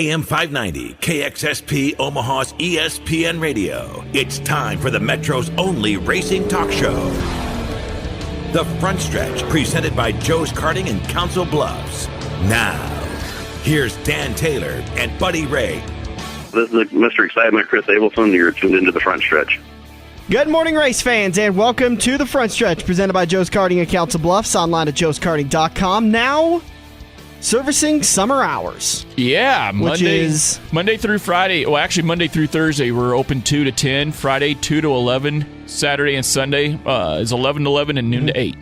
AM 590, KXSP Omaha's ESPN Radio. It's time for the Metro's only racing talk show. The Front Stretch, presented by Joe's Karting in Council Bluffs. Now, here's Dan Taylor and Buddy Ray. This is Mr. Excitement, Chris Abelson. You're tuned into the Front Stretch. Good morning, race fans, and welcome to the Front Stretch, presented by Joe's Karting in Council Bluffs, online at joeskarting.com. Now, servicing summer hours. Yeah, Monday through Friday. Well, actually, Monday through Thursday, we're open 2 to 10. Friday, 2 to 11. Saturday and Sunday is 11 to 11 and noon to 8.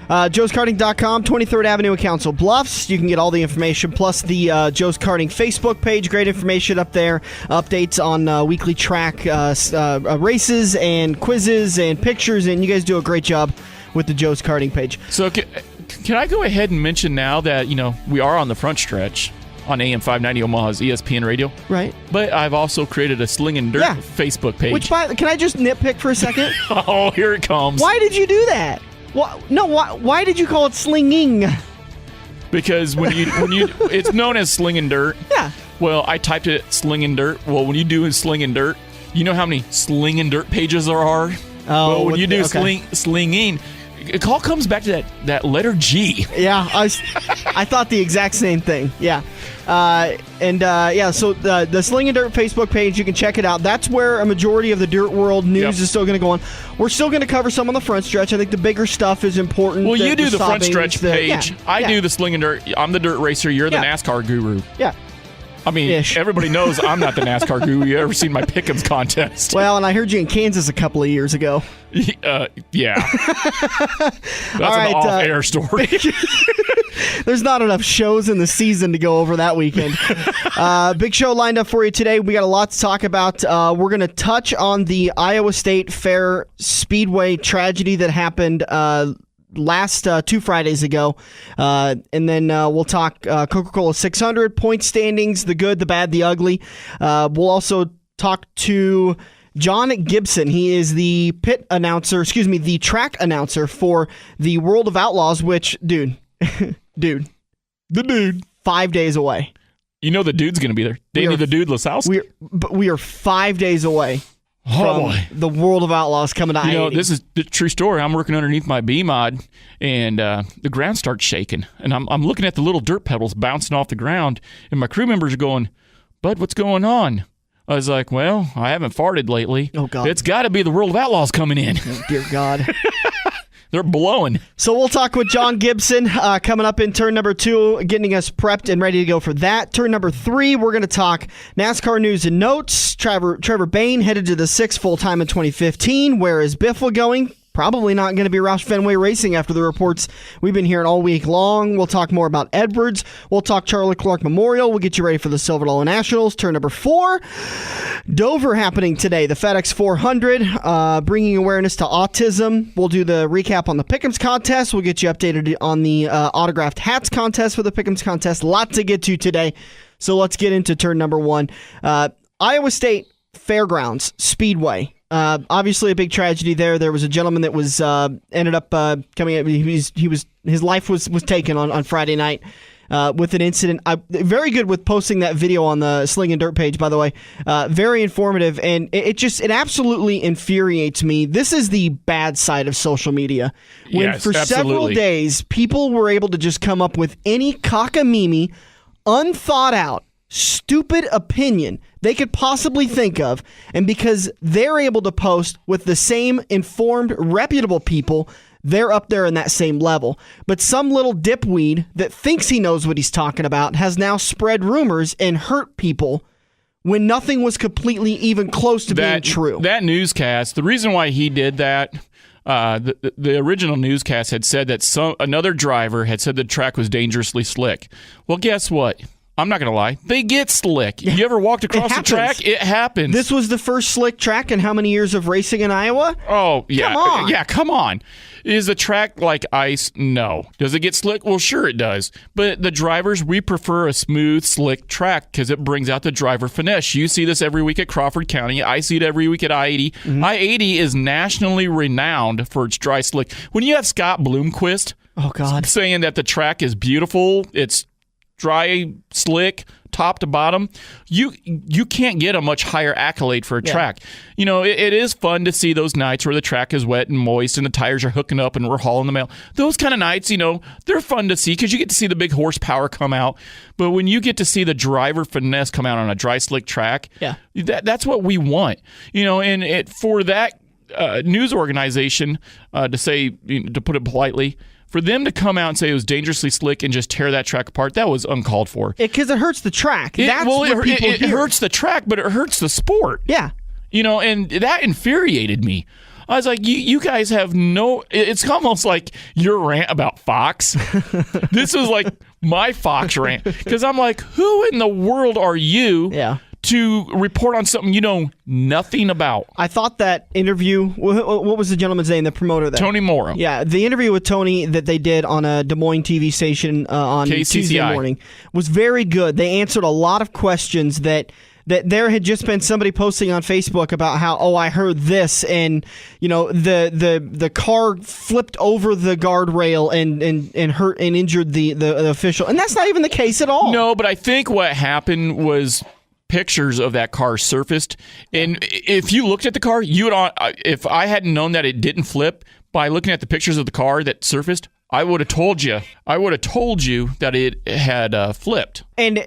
joeskarting.com, 23rd Avenue in Council Bluffs. You can get all the information, plus the Joe's Karting Facebook page. Great information up there. Updates on weekly track races and quizzes and pictures, and you guys do a great job with the Joe's Karting page. So can I go ahead and mention now that, we are on the Front Stretch on AM 590 Omaha's ESPN Radio. Right. But I've also created a Sling and Dirt Facebook page. Can I just nitpick for a second? Oh, here it comes. Why did you do that? Why did you call it slinging? Because when you it's known as Sling and Dirt. Yeah. Well, I typed it Sling and Dirt. Well, when you do Sling and Dirt, you know how many Sling and Dirt pages there are? Oh, well, when you do slinging, it all comes back to that letter G. Yeah, I thought the exact same thing. Yeah. So the Sling and Dirt Facebook page, you can check it out. That's where a majority of the Dirt World news is still going to go on. We're still going to cover some on the Front Stretch. I think the bigger stuff is important. Well, you do the Front Stretch page. I do the Sling and Dirt. I'm the Dirt Racer. You're the NASCAR guru. Yeah. I mean, everybody knows I'm not the NASCAR guru. You ever seen my Pick'ems contest? Well, and I heard you in Kansas a couple of years ago. Yeah. That's an off-air story. There's not enough shows in the season to go over that weekend. Big show lined up for you today. We got a lot to talk about. We're going to touch on the Iowa State Fair Speedway tragedy that happened last 2 Fridays ago. And then we'll talk Coca-Cola 600, point standings, the good, the bad, the ugly. We'll also talk to John Gibson. He is the the track announcer for the World of Outlaws, which, dude, 5 days away. You know the dude's going to be there. Danny the Dude Lasowski. We are 5 days away from the World of Outlaws coming to I-80. This is the true story. I'm working underneath my B-Mod, and the ground starts shaking. And I'm looking at the little dirt pebbles bouncing off the ground, and my crew members are going, "Bud, what's going on?" I was like, well, I haven't farted lately. Oh, God. It's got to be the World of Outlaws coming in. Oh, dear God. They're blowing. So we'll talk with John Gibson coming up in turn number 2, getting us prepped and ready to go for that. Turn number 3, we're going to talk NASCAR news and notes. Trevor Bayne headed to the 6th full-time in 2015. Where is Biffle going? Probably not going to be Roush Fenway Racing after the reports we've been hearing all week long. We'll talk more about Edwards. We'll talk Charlie Clark Memorial. We'll get you ready for the Silver Dollar Nationals. Turn number 4, Dover happening today. The FedEx 400, bringing awareness to autism. We'll do the recap on the Pick'ems contest. We'll get you updated on the autographed hats contest for the Pick'ems contest. A lot to get to today. So let's get into turn number 1. Iowa State Fairgrounds Speedway. Obviously a big tragedy there. There was a gentleman that was ended up coming up. His life was taken on Friday night with an incident. Very good with posting that video on the Sling and Dirt page, by the way. Very informative, and it absolutely infuriates me. This is the bad side of social media. When for several days people were able to just come up with any cockamamie, unthought out, stupid opinion they could possibly think of, and because they're able to post with the same informed, reputable people, they're up there in that same level. But some little dipweed that thinks he knows what he's talking about has now spread rumors and hurt people when nothing was completely even close to being true. That newscast, the reason why he did that, the original newscast had said that another driver had said the track was dangerously slick. Well, guess what? I'm not going to lie. They get slick. You ever walked across the track? It happens. This was the first slick track in how many years of racing in Iowa? Oh, yeah. Come on. Yeah, come on. Is the track like ice? No. Does it get slick? Well, sure it does. But the drivers, we prefer a smooth, slick track because it brings out the driver finesse. You see this every week at Crawford County. I see it every week at I-80. Mm-hmm. I-80 is nationally renowned for its dry slick. When you have Scott Bloomquist saying that the track is beautiful, it's dry, slick, top to bottom, you can't get a much higher accolade for a track. You know, it is fun to see those nights where the track is wet and moist and the tires are hooking up and we're hauling the mail. Those kind of nights, you know, they're fun to see because you get to see the big horsepower come out. But when you get to see the driver finesse come out on a dry, slick track, that's what we want. You know, and for that news organization to say, to put it politely, for them to come out and say it was dangerously slick and just tear that track apart, that was uncalled for. Because it hurts the track. It hurts the track, but it hurts the sport. Yeah. You know, and that infuriated me. I was like, you guys have no... It's almost like your rant about Fox. This was like my Fox rant. Because I'm like, who in the world are you to report on something you know nothing about? I thought that interview... What was the gentleman's name, the promoter there? Tony Morrow. Yeah, the interview with Tony that they did on a Des Moines TV station on KCCI. Tuesday morning was very good. They answered a lot of questions that there had just been somebody posting on Facebook about how, I heard this, and you know the car flipped over the guardrail and hurt and injured the official, and that's not even the case at all. No, but I think what happened was pictures of that car surfaced, and if you looked at the car, if I hadn't known that it didn't flip by looking at the pictures of the car that surfaced, I would have told you that it had flipped. And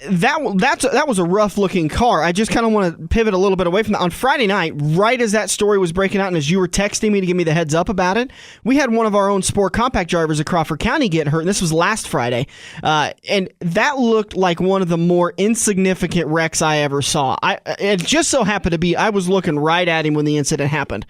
that was a rough-looking car. I just kind of want to pivot a little bit away from that. On Friday night, right as that story was breaking out and as you were texting me to give me the heads up about it, we had one of our own Sport Compact drivers at Crawford County get hurt, and this was last Friday. And that looked like one of the more insignificant wrecks I ever saw. It just so happened to be I was looking right at him when the incident happened.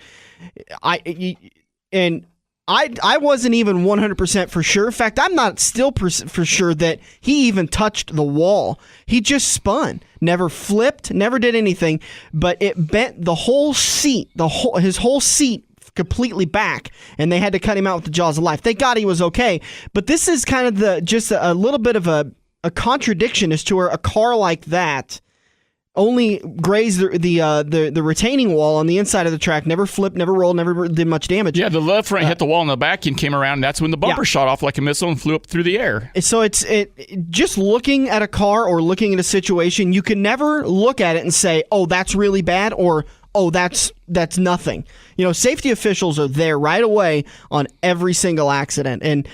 I wasn't even 100% for sure. In fact, I'm not still for sure that he even touched the wall. He just spun, never flipped, never did anything, but it bent the whole seat, his whole seat completely back, and they had to cut him out with the jaws of life. Thank God he was okay. But this is kind of just a little bit of a contradiction as to where a car like that only grazed the retaining wall on the inside of the track, never flipped, never rolled, never did much damage. Yeah, the left front hit the wall and the back end came around, and that's when the bumper shot off like a missile and flew up through the air. So just looking at a car or looking at a situation, you can never look at it and say, oh, that's really bad, or oh, that's nothing. You know, safety officials are there right away on every single accident. And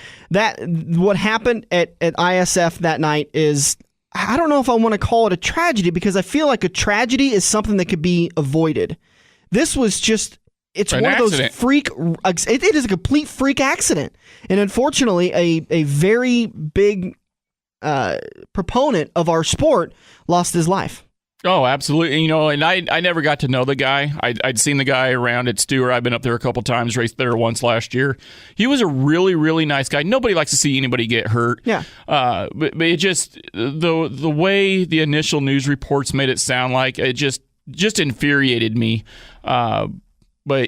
what happened at ISF that night is, I don't know if I want to call it a tragedy, because I feel like a tragedy is something that could be avoided. This was just, it's one of those freak, it is a complete freak accident. And unfortunately, a very big proponent of our sport lost his life. Oh, absolutely. You know, and I never got to know the guy. I'd seen the guy around at Stewart. I've been up there a couple times, raced there once last year. He was a really, really nice guy. Nobody likes to see anybody get hurt. Yeah. But it just, the way the initial news reports made it sound like, it just infuriated me. But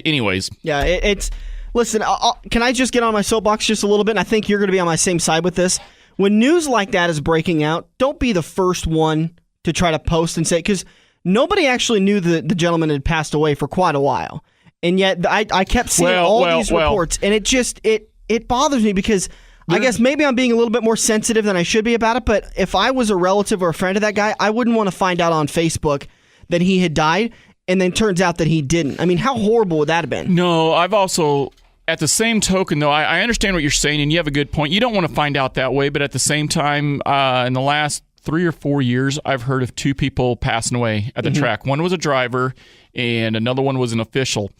anyways. Yeah, it's listen, can I just get on my soapbox just a little bit? And I think you're going to be on my same side with this. When news like that is breaking out, don't be the first one to try to post and say, because nobody actually knew the gentleman had passed away for quite a while. And yet I kept seeing these reports, and it bothers me, because I guess maybe I'm being a little bit more sensitive than I should be about it, but if I was a relative or a friend of that guy, I wouldn't want to find out on Facebook that he had died, and then turns out that he didn't. I mean, how horrible would that have been? No, I've also... At the same token, though, I understand what you're saying, and you have a good point. You don't want to find out that way, but at the same time, in the last 3 or 4 years, I've heard of 2 people passing away at the track. One was a driver, and another one was an official.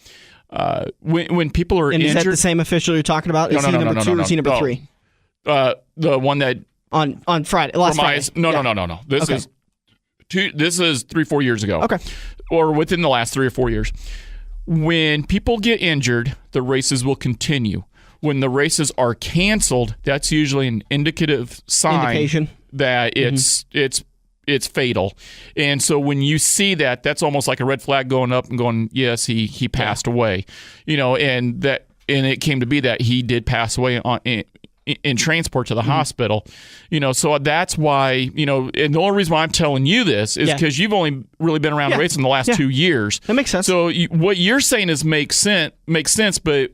When people are injured... is that the same official you're talking about? Is he number 2 or is he number 3? The one that... On Friday, last Friday. No. This is 3-4 years ago. Okay. Or within the last 3 or 4 years. When people get injured, the races will continue. When the races are canceled, that's usually an indicative sign that it's fatal. And so when you see that, that's almost like a red flag going up and going, yes, he passed away. You know, and it came to be that he did pass away in transport to the hospital. You know, so that's why, you know, and the only reason why I'm telling you this is because you've only really been around racing the last 2 years. That makes sense. So what you're saying is makes sense, but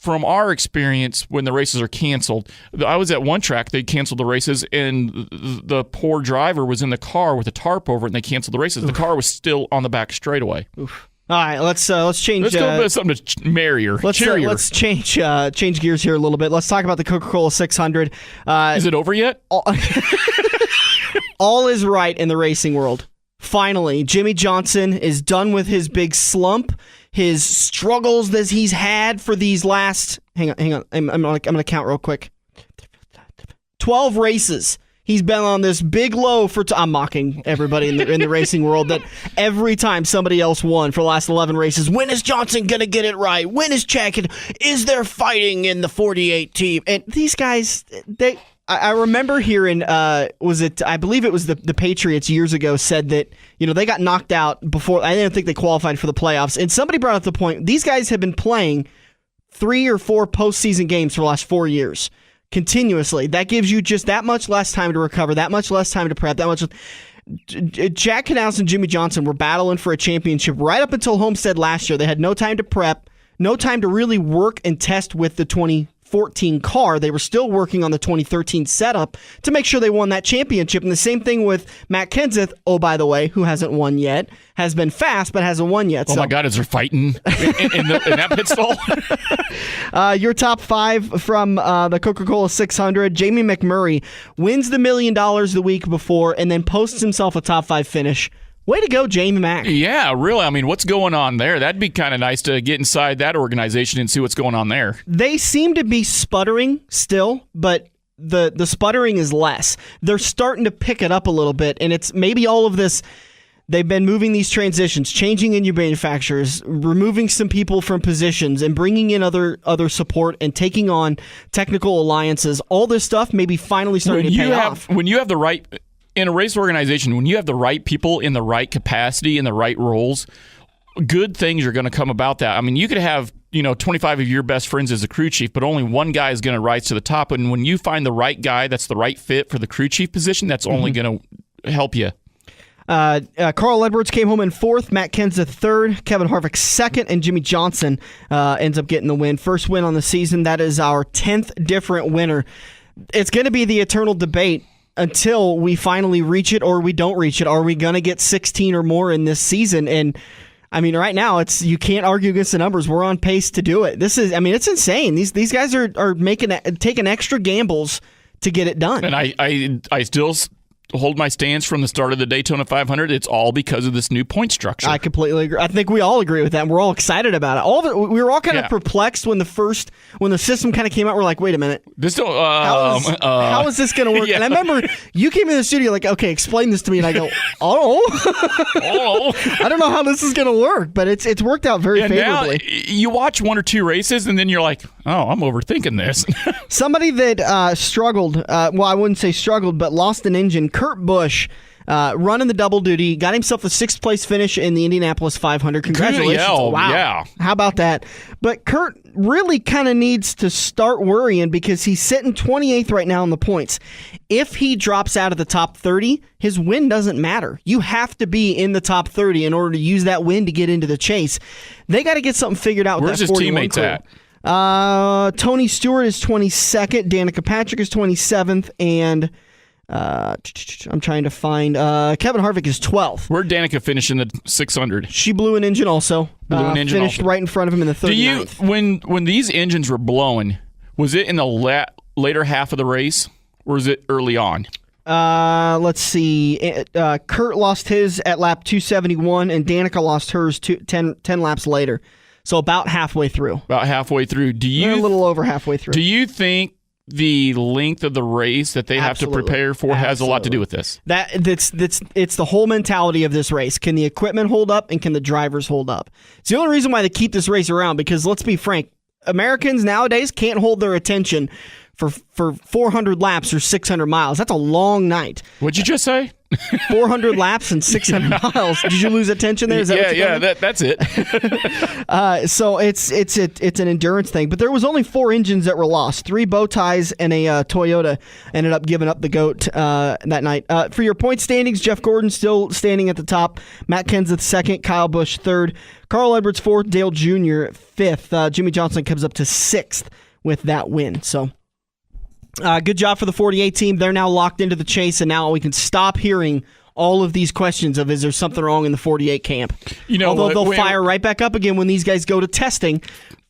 from our experience, when the races are canceled, I was at one track, they canceled the races, and the poor driver was in the car with a tarp over it, and they canceled the races. The car was still on the back straightaway. Oof. All right, let's change. Let's go with something merrier, cheerier. Let's change gears here a little bit. Let's talk about the Coca-Cola 600. Is it over yet? All is right in the racing world. Finally, Jimmy Johnson is done with his big slump, his struggles that he's had for these last. Hang on. I'm gonna count real quick. 12 races. He's been on this big low for. I'm mocking everybody in the racing world that every time somebody else won for the last 11 races, when is Johnson gonna get it right? When is Chad? Is there fighting in the 48 team? And these guys, I remember hearing, I believe it was the Patriots years ago said that, they got knocked out before. I didn't think they qualified for the playoffs. And somebody brought up the point, these guys have been playing 3 or 4 postseason games for the last 4 years continuously. That gives you just that much less time to recover, that much less time to prep, that much. Jack Canals and Jimmy Johnson were battling for a championship right up until Homestead last year. They had no time to prep, no time to really work and test with the 2014 car. They were still working on the 2013 setup to make sure they won that championship. And the same thing with Matt Kenseth, oh, by the way, who hasn't won yet, has been fast but hasn't won yet. Oh, my God, is there fighting in that pit stall? Your top 5 from the Coca-Cola 600. Jamie McMurray wins the $1 million the week before and then posts himself a top 5 finish. Way to go, Jamie Mack. Yeah, really. I mean, what's going on there? That'd be kind of nice to get inside that organization and see what's going on there. They seem to be sputtering still, but the sputtering is less. They're starting to pick it up a little bit, and it's maybe all of this. They've been moving these transitions, changing in your manufacturers, removing some people from positions, and bringing in other support and taking on technical alliances. All this stuff maybe finally starting to pay off. When you have the right... In a race organization, when you have the right people in the right capacity, in the right roles, good things are going to come about that. I mean, you could have 25 of your best friends as a crew chief, but only one guy is going to rise to the top. And when you find the right guy that's the right fit for the crew chief position, that's only going to help you. Carl Edwards came home in 4th, Matt Kenseth 3rd, Kevin Harvick 2nd, and Jimmy Johnson ends up getting the win. First win on the season. That is our 10th different winner. It's going to be the eternal debate until we finally reach it or we don't reach it. Are we going to get 16 or more in this season? And I mean, right now you can't argue against the numbers. We're on pace to do it. It's insane. These guys are taking extra gambles to get it done. And I still hold my stance from the start of the Daytona 500. It's all because of this new point structure. I completely agree. I think we all agree with that. And we're all excited about it. All of it. We were all kind of perplexed when the system kind of came out. We're like, wait a minute. How is this going to work? Yeah. And I remember you came in the studio like, okay, explain this to me. And I go, I don't know how this is going to work, but it's worked out very favorably. Now you watch 1 or 2 races and then you're like, oh, I'm overthinking this. Somebody that struggled, well, I wouldn't say struggled, but lost an engine. Kurt Busch running the double duty, got himself a 6th place finish in the Indianapolis 500. Congratulations. Wow. Yeah. How about that? But Kurt really kind of needs to start worrying because he's sitting 28th right now in the points. If he drops out of the top 30, his win doesn't matter. You have to be in the top 30 in order to use that win to get into the chase. They got to get something figured out with Where's that his teammates crew. at? Tony Stewart is 22nd, Danica Patrick is 27th, and I'm trying to find Kevin Harvick is 12th. Where'd Danica finish in the 600? She blew an engine also. Finished right in front of him in the 39th. When these engines were blowing, was it in the later half of the race, or was it early on? Let's see. Kurt lost his at lap 271, and Danica lost hers 10 laps later. So about halfway through. About halfway through. They're a little over halfway through. Do you think the length of the race that they have to prepare for has a lot to do with this? It's the whole mentality of this race. Can the equipment hold up, and can the drivers hold up? It's the only reason why they keep this race around, because let's be frank, Americans nowadays can't hold their attention for 400 laps or 600 miles. That's a long night. What'd you just say? 400 laps and 600 miles. Did you lose attention there? Is that that's it. So it's an endurance thing. But there was only 4 engines that were lost. 3 bow ties and a Toyota ended up giving up the GOAT that night. For your point standings, Jeff Gordon still standing at the top. Matt Kenseth second. Kyle Busch third. Carl Edwards fourth. Dale Jr. fifth. Jimmy Johnson comes up to 6th with that win. So good job for the 48 team. They're now locked into the chase, and now we can stop hearing all of these questions of, is there something wrong in the 48 camp? Although they'll fire right back up again when these guys go to testing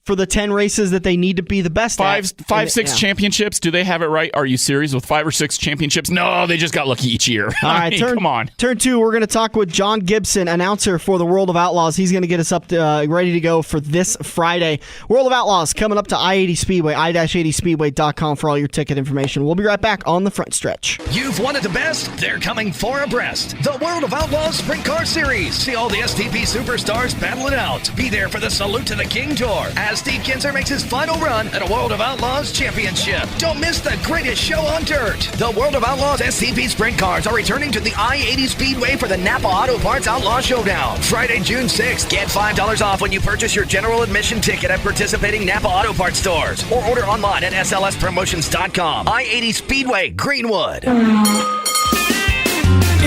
for the 10 races that they need to be the best at. 6 championships. Do they have it right? Are you serious with 5 or 6 championships? No, they just got lucky each year. All right, come on. Turn 2, we're going to talk with John Gibson, announcer for the World of Outlaws. He's going to get us up to, ready to go for this Friday. World of Outlaws coming up to I-80 Speedway, i-80speedway.com for all your ticket information. We'll be right back on the front stretch. You've wanted the best. They're coming 4 abreast. The World of Outlaws Sprint Car Series. See all the STP superstars battle it out. Be there for the Salute to the King Tour as Steve Kinzer makes his final run at a World of Outlaws championship. Don't miss the greatest show on dirt. The World of Outlaws STP Sprint Cars are returning to the I-80 Speedway for the Napa Auto Parts Outlaw Showdown. Friday, June 6th. Get $5 off when you purchase your general admission ticket at participating Napa Auto Parts stores or order online at slspromotions.com. I-80 Speedway, Greenwood.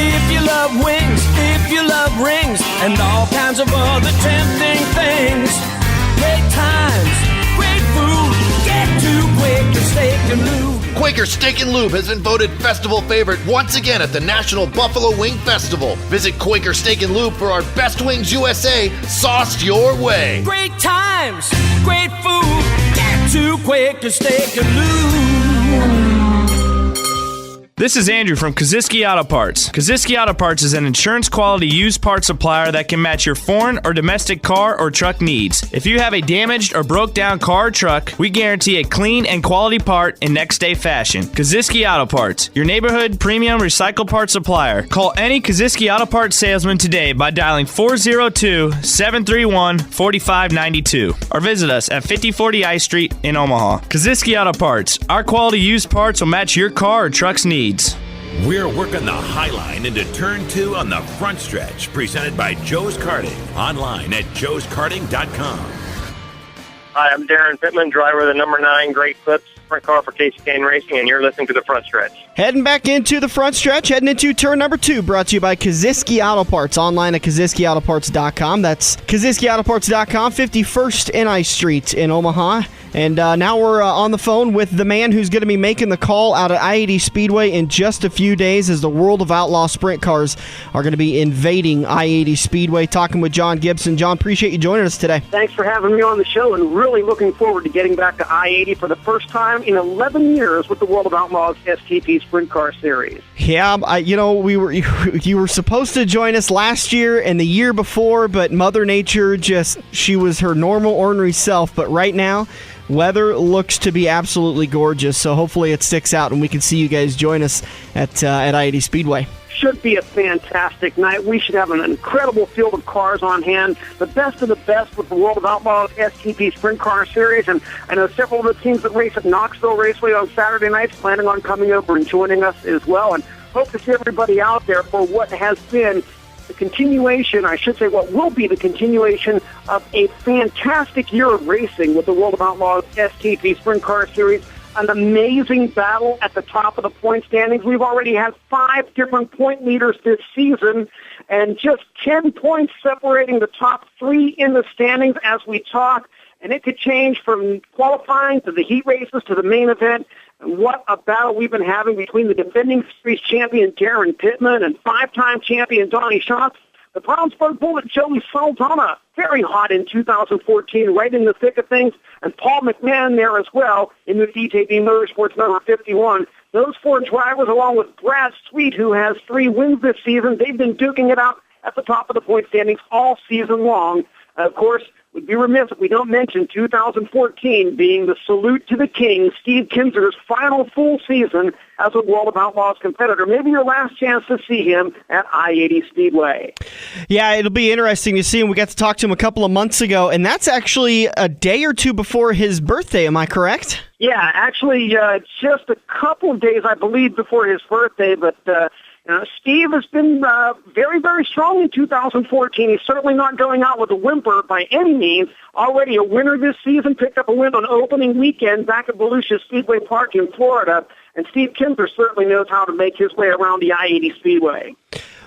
If you love wings, if you love rings, and all kinds of other tempting things, great times, great food, get to Quaker Steak and Lube. Quaker Steak and Lube has been voted festival favorite once again at the National Buffalo Wing Festival. Visit Quaker Steak and Lube for our Best Wings USA, sauced your way. Great times, great food, get to Quaker Steak and Lube. This is Andrew from Kaziski Auto Parts. Kaziski Auto Parts is an insurance-quality used parts supplier that can match your foreign or domestic car or truck needs. If you have a damaged or broke-down car or truck, we guarantee a clean and quality part in next-day fashion. Kaziski Auto Parts, your neighborhood premium recycled parts supplier. Call any Kaziski Auto Parts salesman today by dialing 402-731-4592 or visit us at 5040 I Street in Omaha. Kaziski Auto Parts, our quality used parts will match your car or truck's needs. We're working the High Line into Turn 2 on the front stretch, presented by Joe's Karting. Online at joeskarting.com. Hi, I'm Darren Pittman, driver of the number 9 Great Clips Sprint Car for Casey Kane Racing, and you're listening to the front stretch. Heading back into the front stretch, heading into turn number 2, brought to you by Kaziski Auto Parts. Online at kaziskiautoparts.com. That's kaziskiautoparts.com, 51st and I Street in Omaha. And now we're on the phone with the man who's going to be making the call out at I-80 Speedway in just a few days as the World of Outlaw Sprint Cars are going to be invading I-80 Speedway. Talking with John Gibson. John, appreciate you joining us today. Thanks for having me on the show, and really looking forward to getting back to I-80 for the first time in 11 years with the World of Outlaws STP Sprint Car Series. Yeah, you were supposed to join us last year and the year before, but Mother Nature she was her normal, ornery self. But right now, weather looks to be absolutely gorgeous, so hopefully it sticks out and we can see you guys join us at I-80 Speedway. Should be a fantastic night. We should have an incredible field of cars on hand, the best of the best with the World of Outlaws STP Sprint Car Series, and I know several of the teams that race at Knoxville Raceway on Saturday nights planning on coming over and joining us as well, and hope to see everybody out there for what has been the continuation, I should say what will be the continuation of a fantastic year of racing with the World of Outlaws STP Sprint Car Series. An amazing battle at the top of the point standings. We've already had 5 different point leaders this season, and just 10 points separating the top 3 in the standings as we talk. And it could change from qualifying to the heat races to the main event. And what a battle we've been having between the defending series champion Darren Pittman and 5-time champion Donnie Schatz. The Brownsburg Bullet, Joey Saldana, very hot in 2014, right in the thick of things, and Paul McMahon there as well in the DJB Motorsports number 51. Those 4 drivers, along with Brad Sweet, who has 3 wins this season, they've been duking it out at the top of the point standings all season long. Of course, we'd be remiss if we don't mention 2014 being the Salute to the King, Steve Kinzer's final full season as a World of Outlaws competitor. Maybe your last chance to see him at I-80 Speedway. Yeah, it'll be interesting to see him. We got to talk to him a couple of months ago, and that's actually a day or two before his birthday. Am I correct? Yeah, actually just a couple of days, I believe, before his birthday, but Steve has been very, very strong in 2014. He's certainly not going out with a whimper by any means. Already a winner this season, picked up a win on opening weekend back at Volusia Speedway Park in Florida. And Steve Kinzer certainly knows how to make his way around the I-80 Speedway.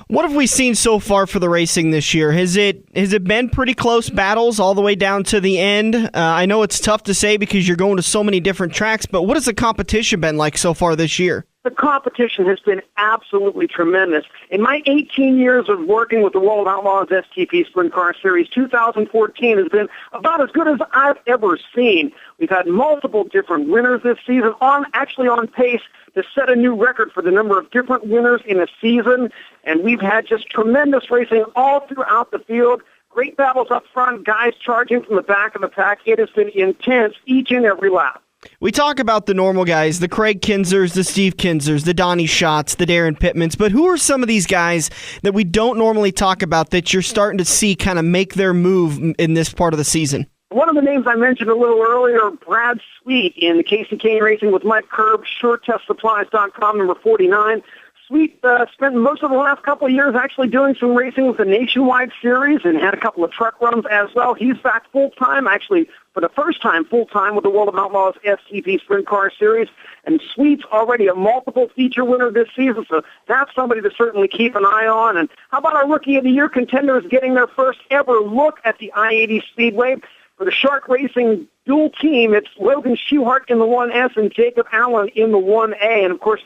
What have we seen so far for the racing this year? Has it been pretty close battles all the way down to the end? I know it's tough to say because you're going to so many different tracks, but what has the competition been like so far this year? The competition has been absolutely tremendous. In my 18 years of working with the World of Outlaws STP Sprint Car Series, 2014 has been about as good as I've ever seen. We've had multiple different winners this season, on pace to set a new record for the number of different winners in a season. And we've had just tremendous racing all throughout the field. Great battles up front, guys charging from the back of the pack. It has been intense each and every lap. We talk about the normal guys, the Craig Kinzers, the Steve Kinzers, the Donnie Schatz, the Darren Pittmans, but who are some of these guys that we don't normally talk about that you're starting to see kind of make their move in this part of the season? One of the names I mentioned a little earlier, Brad Sweet in the Casey Kane Racing with Mike Curb, SureTestSupplies.com, number 49. Sweet spent most of the last couple of years actually doing some racing with the Nationwide Series and had a couple of truck runs as well. He's back full-time, actually for the first time full-time with the World of Outlaws STP Sprint Car Series. And Sweet's already a multiple feature winner this season, so that's somebody to certainly keep an eye on. And how about our Rookie of the Year contenders getting their first ever look at the I-80 Speedway? For the Shark Racing dual team, it's Logan Schuhart in the 1S and Jacob Allen in the 1A. And, of course,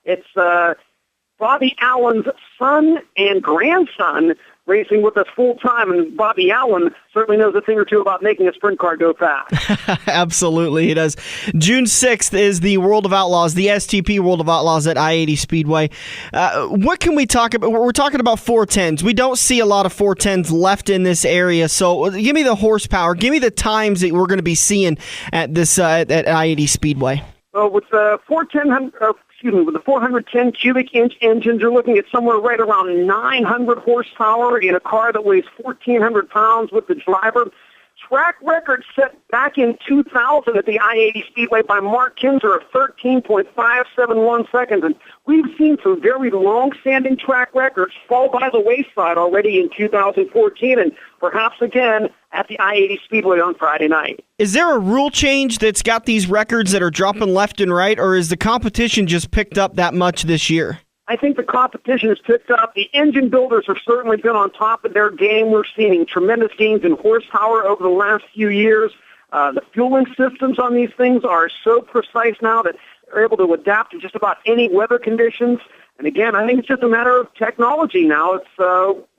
it's Bobby Allen's son and grandson racing with us full-time, and Bobby Allen certainly knows a thing or two about making a sprint car go fast. Absolutely, he does. June 6th is the World of Outlaws, the STP World of Outlaws at I-80 Speedway. What can we talk about? We're talking about 410s. We don't see a lot of 410s left in this area, so give me the horsepower. Give me the times that we're going to be seeing at this at I-80 Speedway. Well, with the 410 cubic inch engines, you're looking at somewhere right around 900 horsepower in a car that weighs 1,400 pounds with the driver. Track record set back in 2000 at the I-80 Speedway by Mark Kinzer of 13.571 seconds. And we've seen some very long-standing track records fall by the wayside already in 2014 and perhaps again at the I-80 Speedway on Friday night. Is there a rule change that's got these records that are dropping left and right, or is the competition just picked up that much this year? I think the competition has picked up. The engine builders have certainly been on top of their game. We're seeing tremendous gains in horsepower over the last few years. The fueling systems on these things are so precise now that they're able to adapt to just about any weather conditions. And again, I think it's just a matter of technology now. It's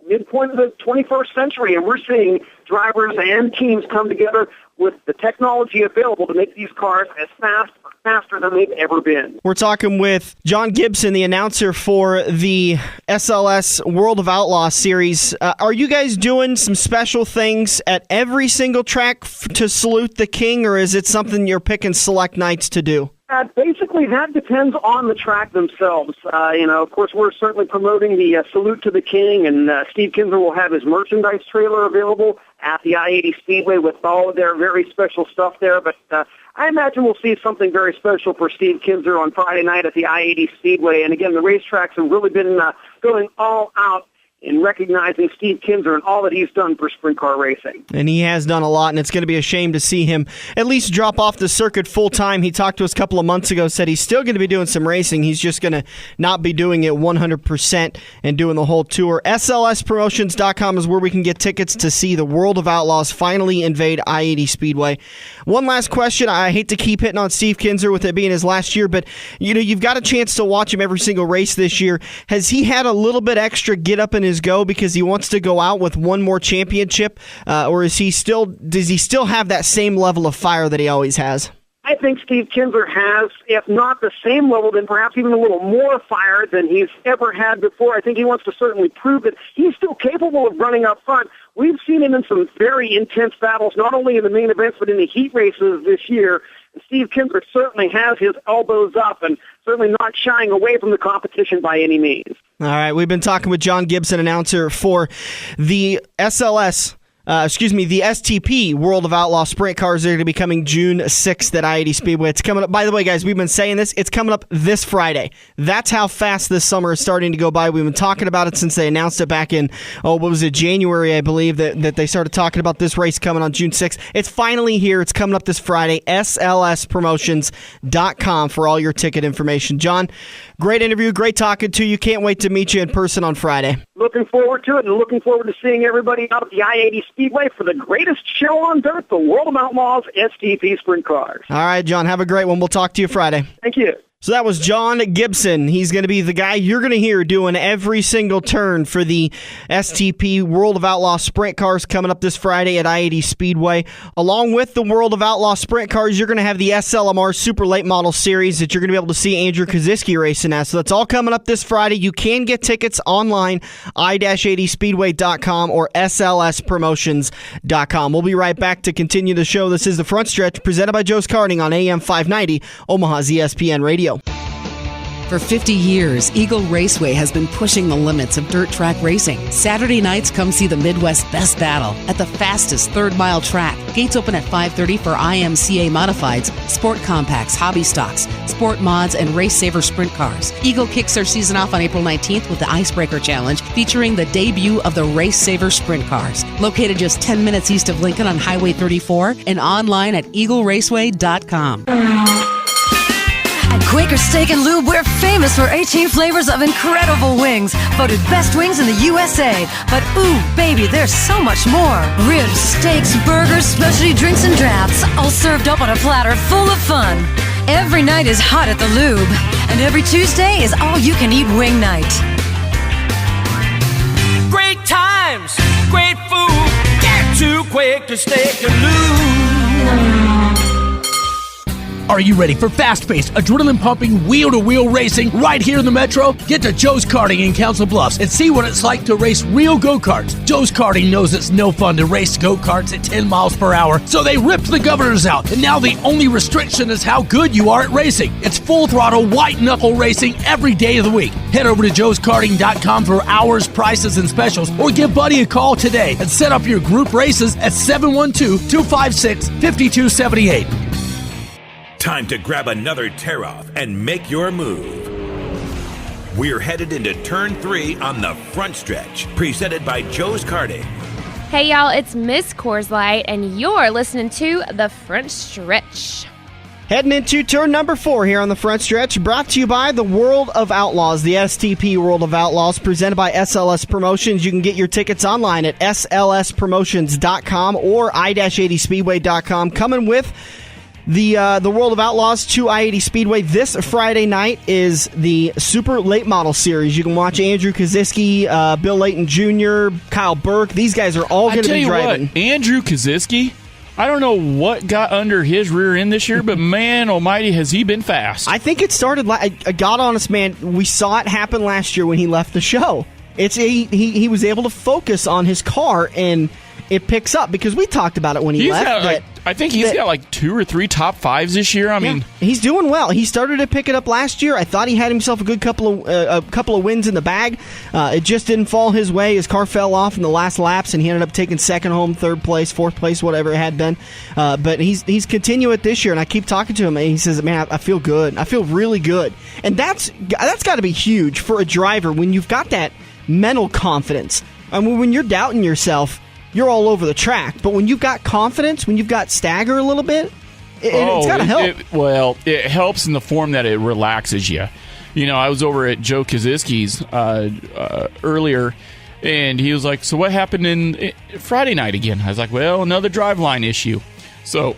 midpoint of the 21st century, and we're seeing drivers and teams come together with the technology available to make these cars as faster than they've ever been. We're talking with John Gibson, the announcer for the SLS World of Outlaw series. Are you guys doing some special things at every single track to salute the king, or is it something you're picking select nights to do? Basically, that depends on the track themselves. Of course, we're certainly promoting the Salute to the King, and Steve Kinzer will have his merchandise trailer available at the I-80 Speedway with all of their very special stuff there. But I imagine we'll see something very special for Steve Kinzer on Friday night at the I-80 Speedway. And again, the racetracks have really been going all out in recognizing Steve Kinzer and all that he's done for sprint car racing. And he has done a lot, and it's going to be a shame to see him at least drop off the circuit full-time. He talked to us a couple of months ago, said he's still going to be doing some racing. He's just going to not be doing it 100% and doing the whole tour. SLSpromotions.com is where we can get tickets to see the World of Outlaws finally invade I-80 Speedway. One last question. I hate to keep hitting on Steve Kinzer with it being his last year, but you've got a chance to watch him every single race this year. Has he had a little bit extra get up in his go because he wants to go out with one more championship, or does he still have that same level of fire that he always has? I think Steve Kinzer has, if not the same level, then perhaps even a little more fire than he's ever had before. I think he wants to certainly prove that he's still capable of running up front. We've seen him in some very intense battles, not only in the main events, but in the heat races this year. And Steve Kinzer certainly has his elbows up and certainly not shying away from the competition by any means. All right, we've been talking with John Gibson, announcer for the SLS the STP World of Outlaw Sprint Cars are going to be coming June 6th at I-80 Speedway. It's coming up. By the way, guys, we've been saying this. It's coming up this Friday. That's how fast this summer is starting to go by. We've been talking about it since they announced it back in, January, I believe, that they started talking about this race coming on June 6th. It's finally here. It's coming up this Friday. slspromotions.com for all your ticket information. John, great interview. Great talking to you. Can't wait to meet you in person on Friday. Looking forward to it, and looking forward to seeing everybody out at the I-80 Speedway for the greatest show on dirt, the World of Outlaws STP Sprint Cars. All right, John, have a great one. We'll talk to you Friday. Thank you. So that was John Gibson. He's going to be the guy you're going to hear doing every single turn for the STP World of Outlaw Sprint Cars coming up this Friday at I-80 Speedway. Along with the World of Outlaw Sprint Cars, you're going to have the SLMR Super Late Model Series that you're going to be able to see Andrew Koziski racing at. So that's all coming up this Friday. You can get tickets online, i-80speedway.com or slspromotions.com. We'll be right back to continue the show. This is The Front Stretch, presented by Joe's Karting on AM 590, Omaha's ESPN Radio. For 50 years, Eagle Raceway has been pushing the limits of dirt track racing. Saturday nights, come see the Midwest Best Battle at the fastest third-mile track. Gates open at 5:30 for IMCA Modifieds, Sport Compacts, Hobby Stocks, Sport Mods, and Race Saver Sprint Cars. Eagle kicks their season off on April 19th with the Icebreaker Challenge, featuring the debut of the Race Saver Sprint Cars. Located just 10 minutes east of Lincoln on Highway 34 and online at eagleraceway.com. At Quaker Steak and Lube, we're famous for 18 flavors of incredible wings, voted best wings in the USA. But ooh, baby, there's so much more. Ribs, steaks, burgers, specialty drinks, and drafts, all served up on a platter full of fun. Every night is hot at the Lube, and every Tuesday is all-you-can-eat wing night. Great times, great food. Get to Quaker Steak and Lube. Are you ready for fast-paced, adrenaline-pumping, wheel-to-wheel racing right here in the Metro? Get to Joe's Karting in Council Bluffs and see what it's like to race real go-karts. Joe's Karting knows it's no fun to race go-karts at 10 miles per hour, so they ripped the governors out, and now the only restriction is how good you are at racing. It's full-throttle, white-knuckle racing every day of the week. Head over to joeskarting.com for hours, prices, and specials, or give Buddy a call today and set up your group races at 712-256-5278. Time to grab another tear-off and make your move. We're headed into Turn 3 on the front stretch, presented by Joe's Karting. Hey, y'all, it's Miss Coors Light, and you're listening to The Front Stretch. Heading into turn number 4 here on the front stretch, brought to you by the World of Outlaws, the STP World of Outlaws, presented by SLS Promotions. You can get your tickets online at slspromotions.com or i-80speedway.com. Coming with the World of Outlaws to I-80 Speedway this Friday night is the Super Late Model Series. You can watch Andrew Koziski, Bill Layton Jr., Kyle Burke. These guys are all going to be driving. What, Andrew Koziski, I don't know what got under his rear end this year, but man almighty, has he been fast. I think it started, God honest, man, we saw it happen last year when he left the show. He was able to focus on his car, and it picks up because we talked about it when he left. I think he's got like 2 or 3 top 5s this year. I mean, he's doing well. He started to pick it up last year. I thought he had himself a good couple of wins in the bag. It just didn't fall his way. His car fell off in the last laps, and he ended up taking second home, third place, fourth place, whatever it had been. But he's continuing this year, and I keep talking to him, and he says, "Man, I feel good. I feel really good." And that's got to be huge for a driver when you've got that mental confidence. I mean, when you're doubting yourself, you're all over the track. But when you've got confidence, when you've got stagger a little bit, it's got to help. It helps in the form that it relaxes you. You know, I was over at Joe Koziski's earlier, and he was like, "So what happened in Friday night again?" I was like, "Well, another driveline issue." So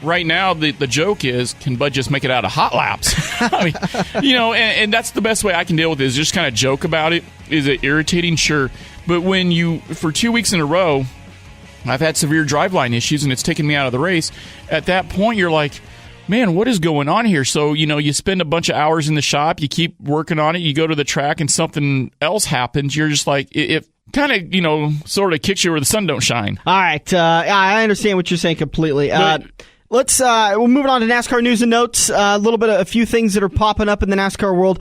right now, the joke is, can Bud just make it out of hot laps? I mean, you know, and that's the best way I can deal with it, is just kind of joke about it. Is it irritating? Sure. But when for 2 weeks in a row, I've had severe driveline issues and it's taken me out of the race, at that point you're like, man, what is going on here? So, you know, you spend a bunch of hours in the shop, you keep working on it, you go to the track and something else happens, you're just like, it kind of, you know, sort of kicks you where the sun don't shine. All right. I understand what you're saying completely. We'll move on to NASCAR news and notes. A few things that are popping up in the NASCAR world.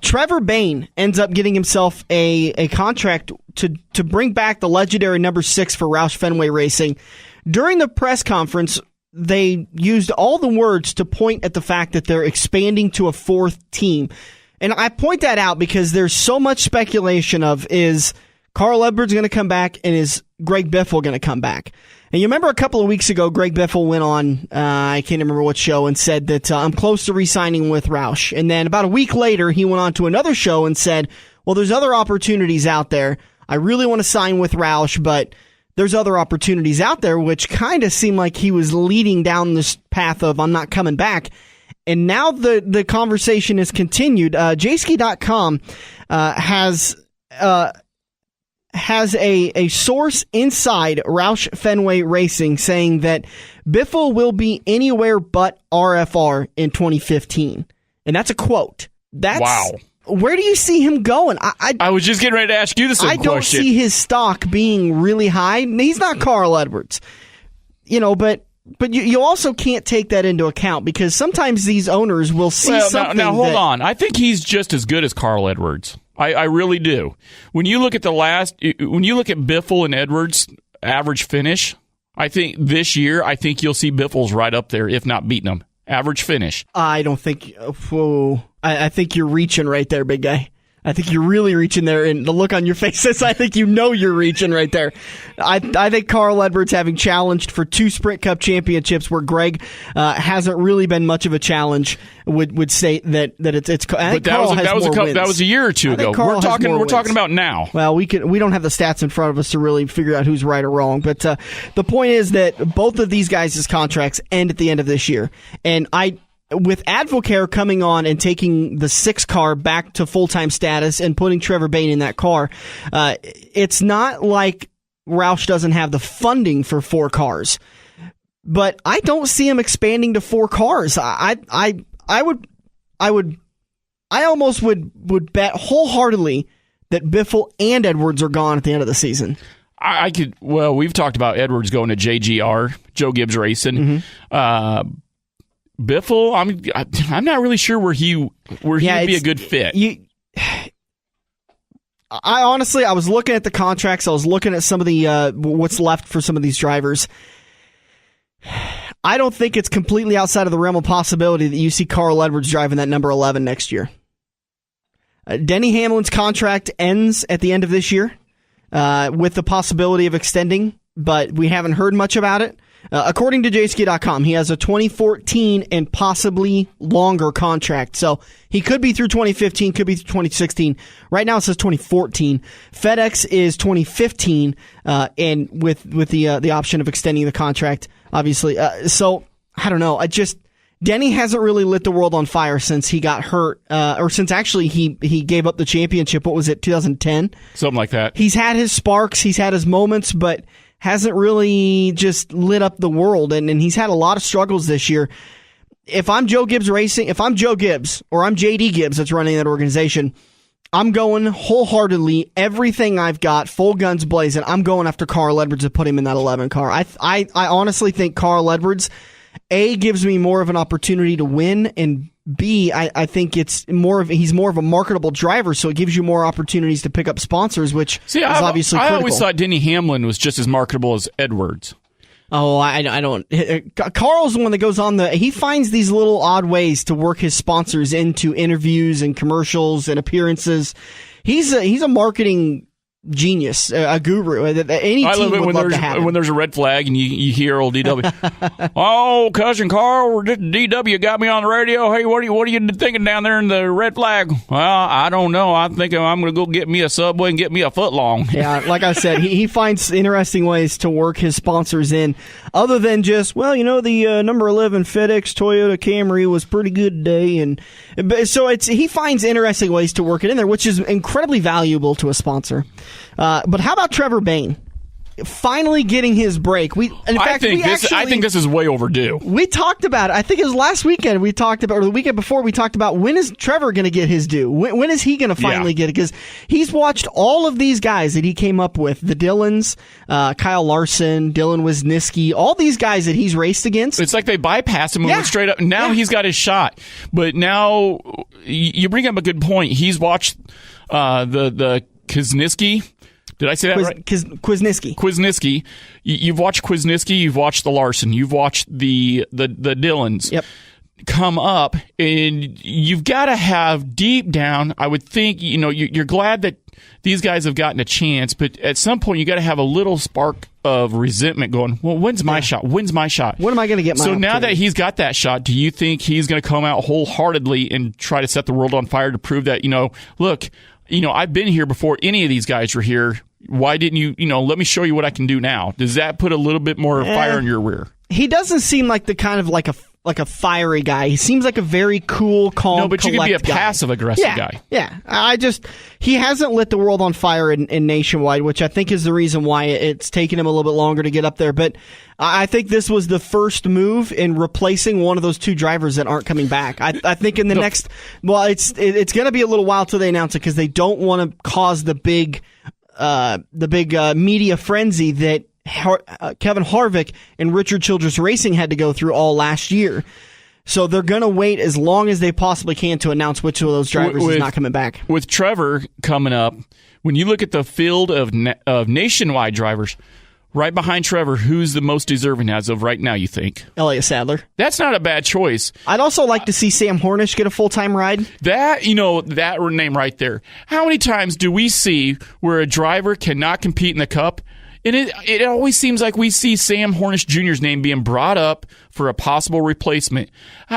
Trevor Bayne ends up getting himself a contract to bring back the legendary number 6 for Roush Fenway Racing. During the press conference, they used all the words to point at the fact that they're expanding to a 4th team. And I point that out because there's so much speculation of, is Carl Edwards going to come back and is Greg Biffle going to come back? And you remember a couple of weeks ago, Greg Biffle went on, I can't remember what show, and said that I'm close to re-signing with Roush. And then about a week later, he went on to another show and said, well, there's other opportunities out there. I really want to sign with Roush, but there's other opportunities out there, which kind of seemed like he was leading down this path of, I'm not coming back. And now the conversation is continued. Jayski.com has a source inside Roush Fenway Racing saying that Biffle will be anywhere but RFR in 2015. And that's a quote. Wow. Where do you see him going? I was just getting ready to ask you the same question. I don't see his stock being really high. He's not Carl Edwards. But you also can't take that into account because sometimes these owners will see something. Now hold on. I think he's just as good as Carl Edwards. I really do. When you look at Biffle and Edwards' average finish, I think this year, you'll see Biffle's right up there, if not beating them. Average finish. I don't think. Whoa. I think you're reaching right there, big guy. I think you're really reaching there, and the look on your face says I think you know you're reaching right there. I think Carl Edwards, having challenged for 2 Sprint Cup championships where Greg hasn't really been much of a challenge, would say that it's. But that was a year or two ago. We're talking about now. Well, we don't have the stats in front of us to really figure out who's right or wrong. But the point is that both of these guys' contracts end at the end of this year, and with Advocare coming on and taking the 6 car back to full-time status and putting Trevor Bayne in that car, it's not like Roush doesn't have the funding for 4 cars. But I don't see him expanding to 4 cars. I almost would bet wholeheartedly that Biffle and Edwards are gone at the end of the season. We've talked about Edwards going to JGR, Joe Gibbs Racing. Mm-hmm. Biffle, I'm not really sure where he would be a good fit. I was looking at the contracts. I was looking at some of the what's left for some of these drivers. I don't think it's completely outside of the realm of possibility that you see Carl Edwards driving that number 11 next year. Denny Hamlin's contract ends at the end of this year with the possibility of extending, but we haven't heard much about it. According to Jayski.com, he has a 2014 and possibly longer contract. So he could be through 2015, could be through 2016. Right now it says 2014. FedEx is 2015, and with the option of extending the contract, obviously. So I don't know. Denny hasn't really lit the world on fire since he got hurt, or since actually he gave up the championship. What was it, 2010? Something like that. He's had his sparks, he's had his moments, but hasn't really just lit up the world, and he's had a lot of struggles this year. If I'm Joe Gibbs Racing, if I'm Joe Gibbs, or I'm JD Gibbs that's running that organization, I'm going wholeheartedly, everything I've got, full guns blazing. I'm going after Carl Edwards to put him in that 11 car. I honestly think Carl Edwards, A, gives me more of an opportunity to win, and B, I think he's more of a marketable driver, so it gives you more opportunities to pick up sponsors, which is obviously critical. I always thought Denny Hamlin was just as marketable as Edwards. Oh, I don't. Carl's the one that goes on he finds these little odd ways to work his sponsors into interviews and commercials and appearances. He's a marketing genius, a guru. Any team would love to have him. When there's a red flag and you hear old DW, oh, cousin Carl, DW got me on the radio. Hey, what are you thinking down there in the red flag? Well, I don't know. I think I'm going to go get me a Subway and get me a footlong. Yeah, like I said, he finds interesting ways to work his sponsors in, other than just, the number 11 FedEx Toyota Camry was pretty good today, and so he finds interesting ways to work it in there, which is incredibly valuable to a sponsor. But how about Trevor Bayne? finally getting his break. I think this is way overdue. We talked about it. I think it was last weekend or the weekend before, we talked about when is Trevor going to get his due? When is he going to finally get it? Because he's watched all of these guys that he came up with, the Dillons, Kyle Larson, Dylan Wisniewski, all these guys that he's raced against. It's like they bypassed him and went straight up. Now he's got his shot. But now you bring up a good point. He's watched the Wisniewski. Did I say that right? Wisniewski. You've watched Wisniewski. You've watched the Larson. You've watched the Dillons. Yep. Come up, and you've got to have deep down, I would think, you're glad that these guys have gotten a chance, but at some point you got to have a little spark of resentment going, well, when's my shot? When's my shot? When am I going to get my So now that he's got that shot, do you think he's going to come out wholeheartedly and try to set the world on fire to prove that, look, I've been here before any of these guys were here. Why didn't you, let me show you what I can do now? Does that put a little bit more fire in your rear? He doesn't seem like the kind of like a fiery guy. He seems like a very cool, calm, No, but you could be a passive-aggressive guy. Yeah. He hasn't lit the world on fire in Nationwide, which I think is the reason why it's taken him a little bit longer to get up there. But I think this was the first move in replacing one of those two drivers that aren't coming back. I think in the next, it's going to be a little while till they announce it because they don't want to cause the big media frenzy that Kevin Harvick and Richard Childress Racing had to go through all last year. So they're going to wait as long as they possibly can to announce which of those drivers is not coming back. With Trevor coming up, when you look at the field of Nationwide drivers, right behind Trevor, who's the most deserving as of right now, you think? Elliott Sadler. That's not a bad choice. I'd also like to see Sam Hornish get a full-time ride. That name right there. How many times do we see where a driver cannot compete in the Cup? And it always seems like we see Sam Hornish Jr.'s name being brought up for a possible replacement.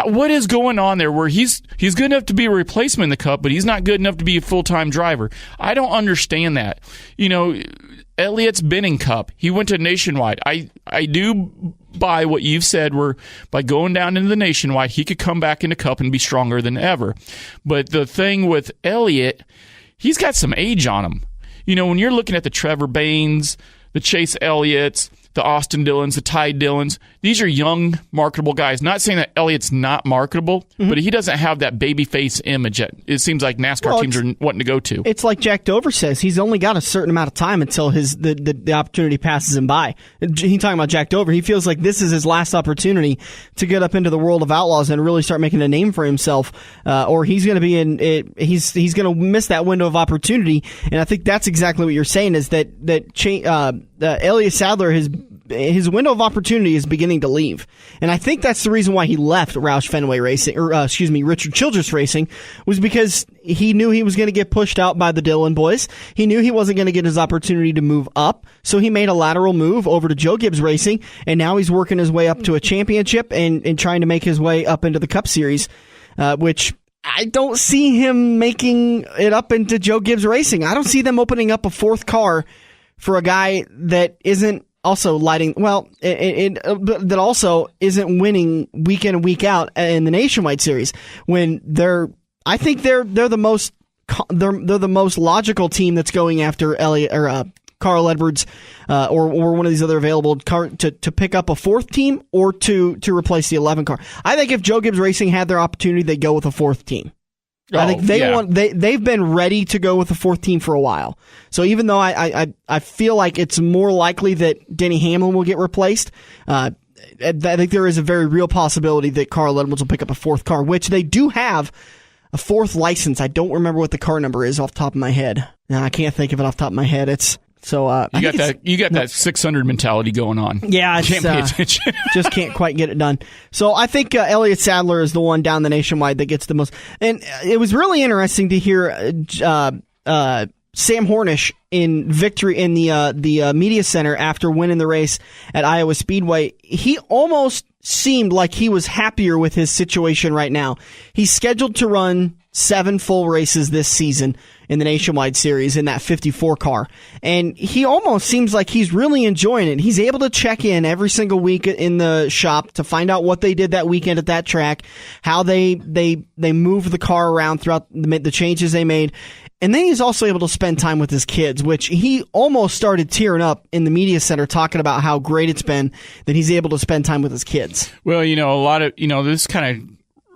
What is going on there where he's good enough to be a replacement in the Cup, but he's not good enough to be a full-time driver? I don't understand that. Elliott's been in Cup. He went to Nationwide. I do buy what you've said where by going down into the Nationwide, he could come back into Cup and be stronger than ever. But the thing with Elliott, he's got some age on him. When you're looking at the Trevor Baynes, the Chase Elliott's, the Austin Dillons, the Ty Dillons. These are young, marketable guys. Not saying that Elliott's not marketable, but he doesn't have that baby face image that it seems like NASCAR teams are wanting to go to. It's like Jack Dover says. He's only got a certain amount of time until the opportunity passes him by. He's talking about Jack Dover. He feels like this is his last opportunity to get up into the World of Outlaws and really start making a name for himself, or he's going to be in it. He's going to miss that window of opportunity. And I think that's exactly what you're saying is that Elliott Sadler his window of opportunity is beginning to leave. And I think that's the reason why he left Roush Fenway Racing, Richard Childress Racing, was because he knew he was going to get pushed out by the Dillon boys. He knew he wasn't going to get his opportunity to move up, so he made a lateral move over to Joe Gibbs Racing, and now he's working his way up to a championship and trying to make his way up into the Cup Series, which I don't see him making it up into Joe Gibbs Racing. I don't see them opening up a fourth car for a guy that isn't also lighting, that also isn't winning week in and week out in the Nationwide Series. When I think they're the most logical team that's going after Elliott or Carl Edwards or one of these other available to pick up a fourth team or to replace the 11 car. I think if Joe Gibbs Racing had their opportunity, they'd go with a fourth team. I think they've been ready to go with the fourth team for a while. So even though I feel like it's more likely that Denny Hamlin will get replaced, I think there is a very real possibility that Carl Edwards will pick up a fourth car, which they do have a fourth license. I don't remember what the car number is off the top of my head. No, I can't think of it off the top of my head. You got that 600 mentality going on. Yeah, can't pay attention. Just can't quite get it done. So I think Elliott Sadler is the one down the Nationwide that gets the most. And it was really interesting to hear Sam Hornish in victory in the media center after winning the race at Iowa Speedway. He almost seemed like he was happier with his situation right now. He's scheduled to run 7 full races this season in the Nationwide Series in that 54 car. And he almost seems like he's really enjoying it. He's able to check in every single week in the shop to find out what they did that weekend at that track, how they moved the car around throughout the changes they made. And then he's also able to spend time with his kids, which he almost started tearing up in the media center talking about how great it's been that he's able to spend time with his kids. Well, a lot of, this kind of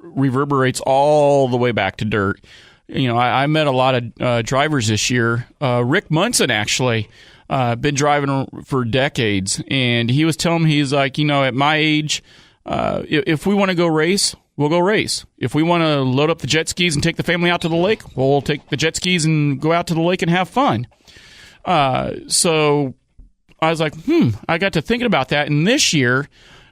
reverberates all the way back to dirt. I met a lot of drivers this year. Rick Munson, actually, been driving for decades. And he was telling me, he's like, at my age, if we want to go race, we'll go race. If we want to load up the jet skis and take the family out to the lake, we'll take the jet skis and go out to the lake and have fun. So I was like, I got to thinking about that. And this year,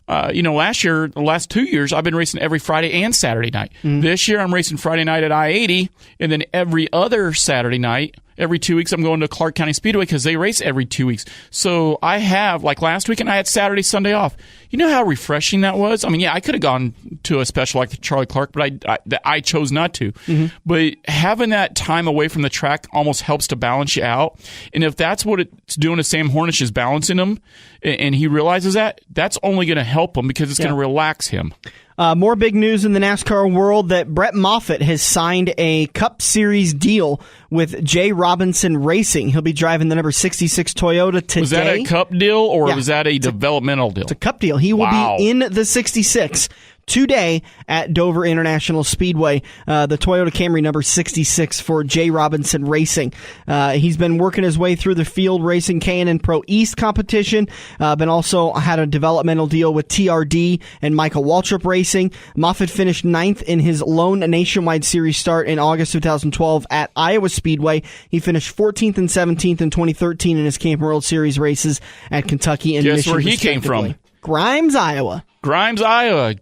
last year, the last 2 years, I've been racing every Friday and Saturday night. Mm-hmm. This year, I'm racing Friday night at I-80, and then every other Saturday night, every 2 weeks, I'm going to Clark County Speedway because they race every 2 weeks. So I have, like last weekend, I had Saturday, Sunday off. You know how refreshing that was? I mean, yeah, I could have gone to a special like Charlie Clark, but I chose not to. Mm-hmm. But having that time away from the track almost helps to balance you out. And if that's what it's doing to Sam Hornish, is balancing him, and he realizes that, that's only going to help him because it's going to relax him. More big news in the NASCAR world that Brett Moffitt has signed a Cup Series deal with J. Robinson Racing. He'll be driving the number 66 Toyota today. Was that a Cup deal or was that a developmental deal? It's a Cup deal. He will be in the 66 today at Dover International Speedway. The Toyota Camry number 66 for J. Robinson Racing. He's been working his way through the field racing K&N Pro East competition, but also had a developmental deal with TRD and Michael Waltrip Racing. Moffitt finished 9th in his lone Nationwide Series start in August 2012 at Iowa Speedway. He finished 14th and 17th in 2013 in his Camp World Series races at Kentucky and Guess Michigan. where he came from? Grimes, Iowa. Grimes, Iowa.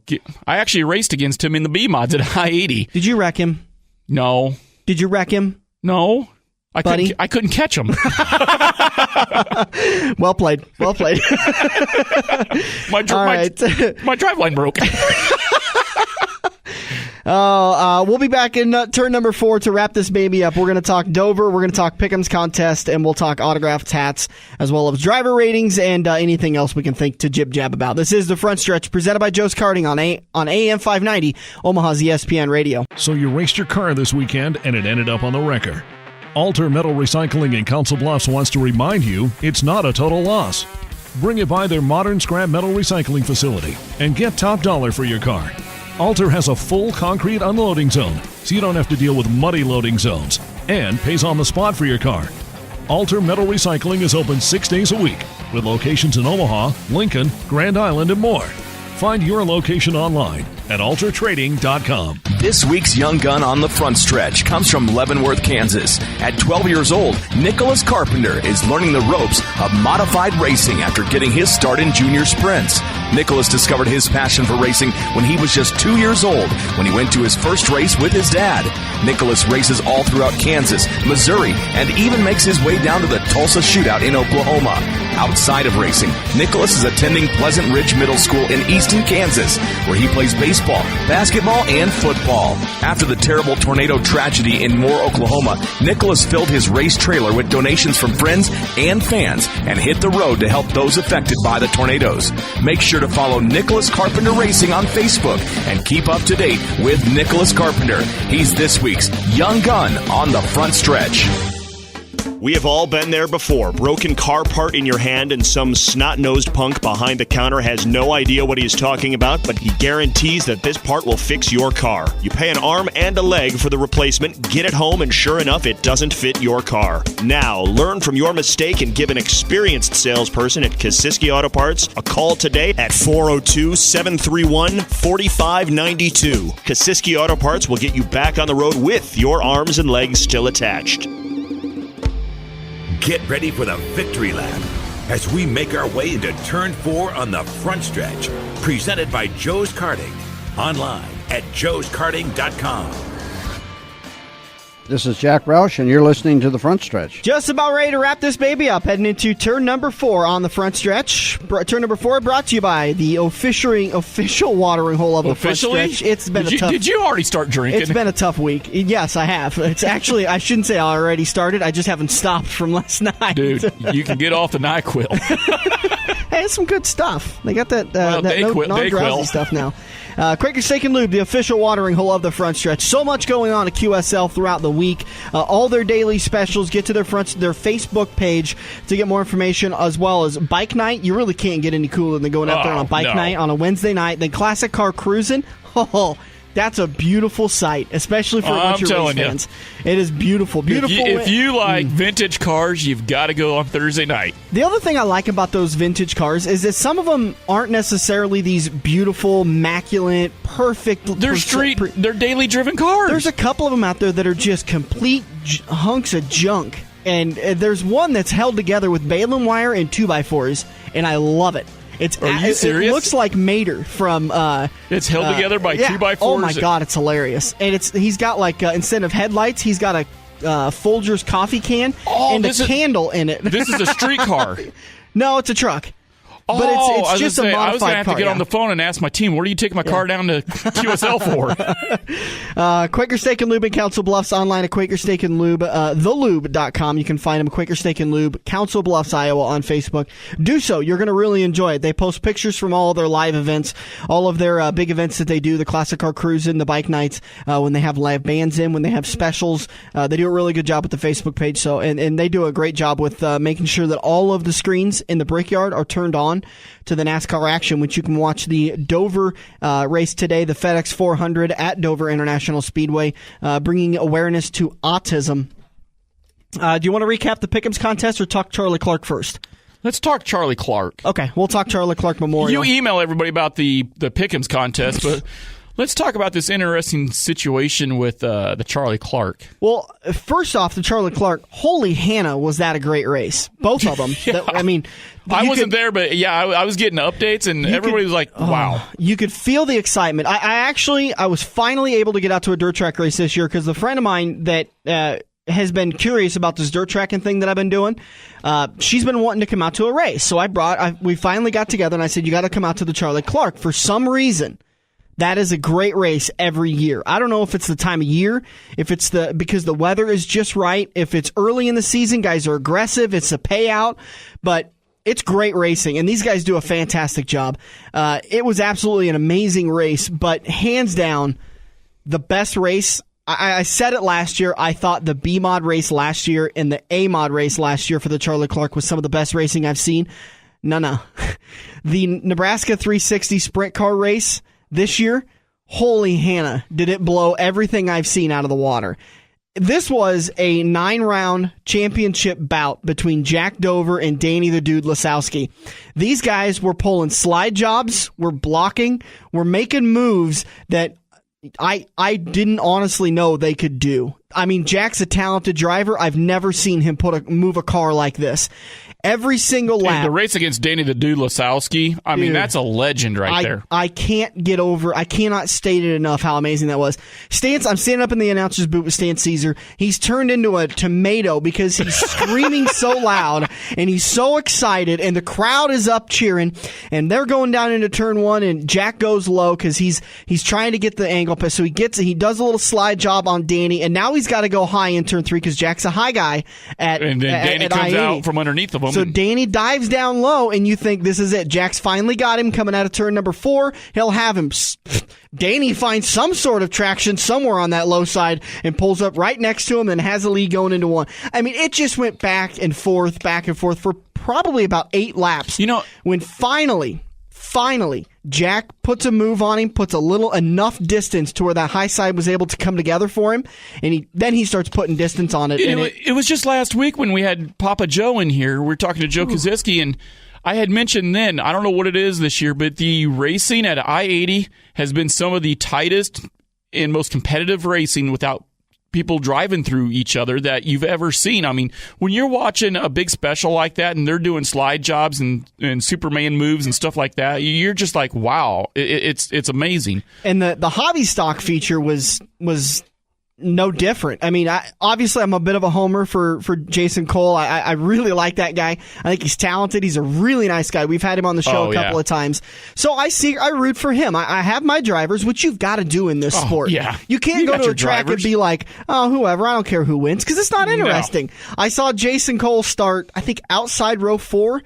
I actually raced against him in the B-Mods at I-80. Did you wreck him? No. Did you wreck him? No. I couldn't catch him. Well played. Well played. My driveline broke. We'll be back in turn number 4 to wrap this baby up. We're going to talk Dover, we're going to talk Pick'em's contest, and we'll talk autographed hats, as well as driver ratings and anything else we can think to jib-jab about. This is The Front Stretch, presented by Joe's Karting on AM 590, Omaha's ESPN Radio. So you raced your car this weekend, and it ended up on the wrecker. Alter Metal Recycling in Council Bluffs wants to remind you it's not a total loss. Bring it by their modern scrap metal recycling facility and get top dollar for your car. Alter has a full concrete unloading zone, so you don't have to deal with muddy loading zones, and pays on the spot for your car. Alter Metal Recycling is open 6 days a week, with locations in Omaha, Lincoln, Grand Island, and more. Find your location online at altertrading.com. This week's Young Gun on the Front Stretch comes from Leavenworth, Kansas. At 12 years old, Nicholas Carpenter is learning the ropes of modified racing after getting his start in junior sprints. Nicholas discovered his passion for racing when he was just 2 years old, when he went to his first race with his dad. Nicholas races all throughout Kansas, Missouri, and even makes his way down to the Tulsa Shootout in Oklahoma. Outside of racing, Nicholas is attending Pleasant Ridge Middle School in Easton, Kansas, where he plays baseball, basketball, and football. After the terrible tornado tragedy in Moore, Oklahoma, Nicholas filled his race trailer with donations from friends and fans and hit the road to help those affected by the tornadoes. Make sure to follow Nicholas Carpenter Racing on Facebook and keep up to date with Nicholas Carpenter. He's this week's Young Gun on the Front Stretch. We have all been there before. Broken car part in your hand and some snot-nosed punk behind the counter has no idea what he is talking about, but he guarantees that this part will fix your car. You pay an arm and a leg for the replacement, get it home, and sure enough, it doesn't fit your car. Now, learn from your mistake and give an experienced salesperson at Kosiski Auto Parts a call today at 402-731-4592. Kosiski Auto Parts will get you back on the road with your arms and legs still attached. Get ready for the victory lap as we make our way into Turn 4 on the Front Stretch. Presented by Joe's Karting. Online at joeskarting.com. This is Jack Roush, and you're listening to The Front Stretch. Just about ready to wrap this baby up, heading into turn number 4 on the front stretch. Turn number 4 brought to you by the official watering hole of the front stretch. It's been a tough. Did you already start drinking? It's been a tough week. Yes, I have. It's actually, I shouldn't say I already started. I just haven't stopped from last night. Dude, you can get off the NyQuil. Hey, it's some good stuff. They got that non-drowsy stuff now. Quaker Steak and Lube, the official watering hole of the front stretch. So much going on at QSL throughout the week. All their daily specials. Get to their Facebook page to get more information, as well as bike night. You really can't get any cooler than going out there on a bike night on a Wednesday night. Then classic car cruising. Oh, that's a beautiful sight, especially for a bunch of race fans. It is beautiful. Beautiful. If you like vintage cars, you've got to go on Thursday night. The other thing I like about those vintage cars is that some of them aren't necessarily these beautiful, immaculate, perfect. They're daily driven cars. There's a couple of them out there that are just complete hunks of junk. And there's one that's held together with baling wire and 2x4s, and I love it. Are you serious? It looks like Mater from. It's held together by 2x4s. Oh my God, it's hilarious! And he's got like instead of headlights, he's got a Folgers coffee can and a candle in it. This is a street car. No, it's a truck. Oh, but it's just a modified car. I was going to have to get on the phone and ask my team, where do you take my car down to QSL for? Quaker Steak and Lube in Council Bluffs, online at Quaker Steak and Lube, thelube.com. You can find them, Quaker Steak and Lube, Council Bluffs, Iowa, on Facebook. Do so. You're going to really enjoy it. They post pictures from all of their live events, all of their big events that they do, the classic car cruising, the bike nights, when they have live bands in, when they have specials. They do a really good job with the Facebook page. So, and they do a great job with making sure that all of the screens in the Brickyard are turned on to the NASCAR action, which you can watch the Dover race today, the FedEx 400 at Dover International Speedway, bringing awareness to autism. Do you want to recap the Pick'ems contest or talk Charlie Clark first? Let's talk Charlie Clark. Okay, we'll talk Charlie Clark Memorial. You email everybody about the Pick'ems contest, but let's talk about this interesting situation with the Charlie Clark. Well, first off, the Charlie Clark, holy Hannah, was that a great race. Both of them. Yeah. I wasn't there, but I was getting updates, and everybody was like, wow. You could feel the excitement. I was finally able to get out to a dirt track race this year because a friend of mine that has been curious about this dirt tracking thing that I've been doing, she's been wanting to come out to a race. So we finally got together, and I said, you got to come out to the Charlie Clark. For some reason, that is a great race every year. I don't know if it's the time of year, if it's because the weather is just right, if it's early in the season, guys are aggressive, it's a payout, but it's great racing, and these guys do a fantastic job. It was absolutely an amazing race, but hands down, the best race. I said it last year. I thought the B-Mod race last year and the A-Mod race last year for the Charlie Clark was some of the best racing I've seen. No. The Nebraska 360 sprint car race this year, holy Hannah, did it blow everything I've seen out of the water. This was a 9-round championship bout between Jack Dover and Danny the Dude Lasowski. These guys were pulling slide jobs, were blocking, were making moves that I didn't honestly know they could do. I mean, Jack's a talented driver. I've never seen him move a car like this. Every single lap. The race against Danny the Dude Lasowski, I mean, that's a legend there. I cannot state it enough how amazing that was. I'm standing up in the announcer's booth with Stan Caesar. He's turned into a tomato because he's screaming so loud and he's so excited, and the crowd is up cheering, and they're going down into turn 1, and Jack goes low because he's trying to get the angle. So he does a little slide job on Danny, and now he's got to go high in turn 3 because Jack's a high guy and then Danny comes I-80. out from underneath of him. So Danny dives down low, and you think this is it. Jack's finally got him coming out of turn number 4. He'll have him. Danny finds some sort of traction somewhere on that low side and pulls up right next to him and has a lead going into 1. I mean, it just went back and forth for probably about 8 laps. When finally, Jack puts a move on him, puts enough distance to where that high side was able to come together for him, and then he starts putting distance on it. It was just last week when we had Papa Joe in here. We were talking to Joe Koziski, and I had mentioned then, I don't know what it is this year, but the racing at I-80 has been some of the tightest and most competitive racing without people driving through each other that you've ever seen. I mean, when you're watching a big special like that and they're doing slide jobs and Superman moves and stuff like that, you're just like, wow, it's amazing. And the hobby stock feature was no different. I mean, obviously I'm a bit of a homer for Jason Cole. I really like that guy. I think he's talented. He's a really nice guy. We've had him on the show a couple of times. So I root for him. I have my drivers, which you've got to do in this sport. Yeah. You can't go to a track and be like, oh, whoever, I don't care who wins, because it's not interesting. No. I saw Jason Cole start, I think, outside row 4.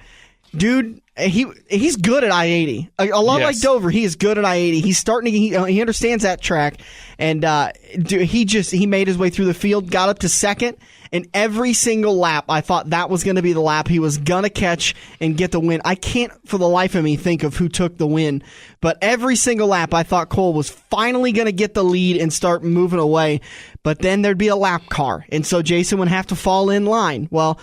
Dude, he's good at I-80. A lot like Dover, he is good at I-80. He's starting to, he understands that track, and he made his way through the field, got up to second, and every single lap, I thought that was going to be the lap he was going to catch and get the win. I can't for the life of me think of who took the win, but every single lap, I thought Cole was finally going to get the lead and start moving away, but then there'd be a lap car, and so Jason would have to fall in line. Well,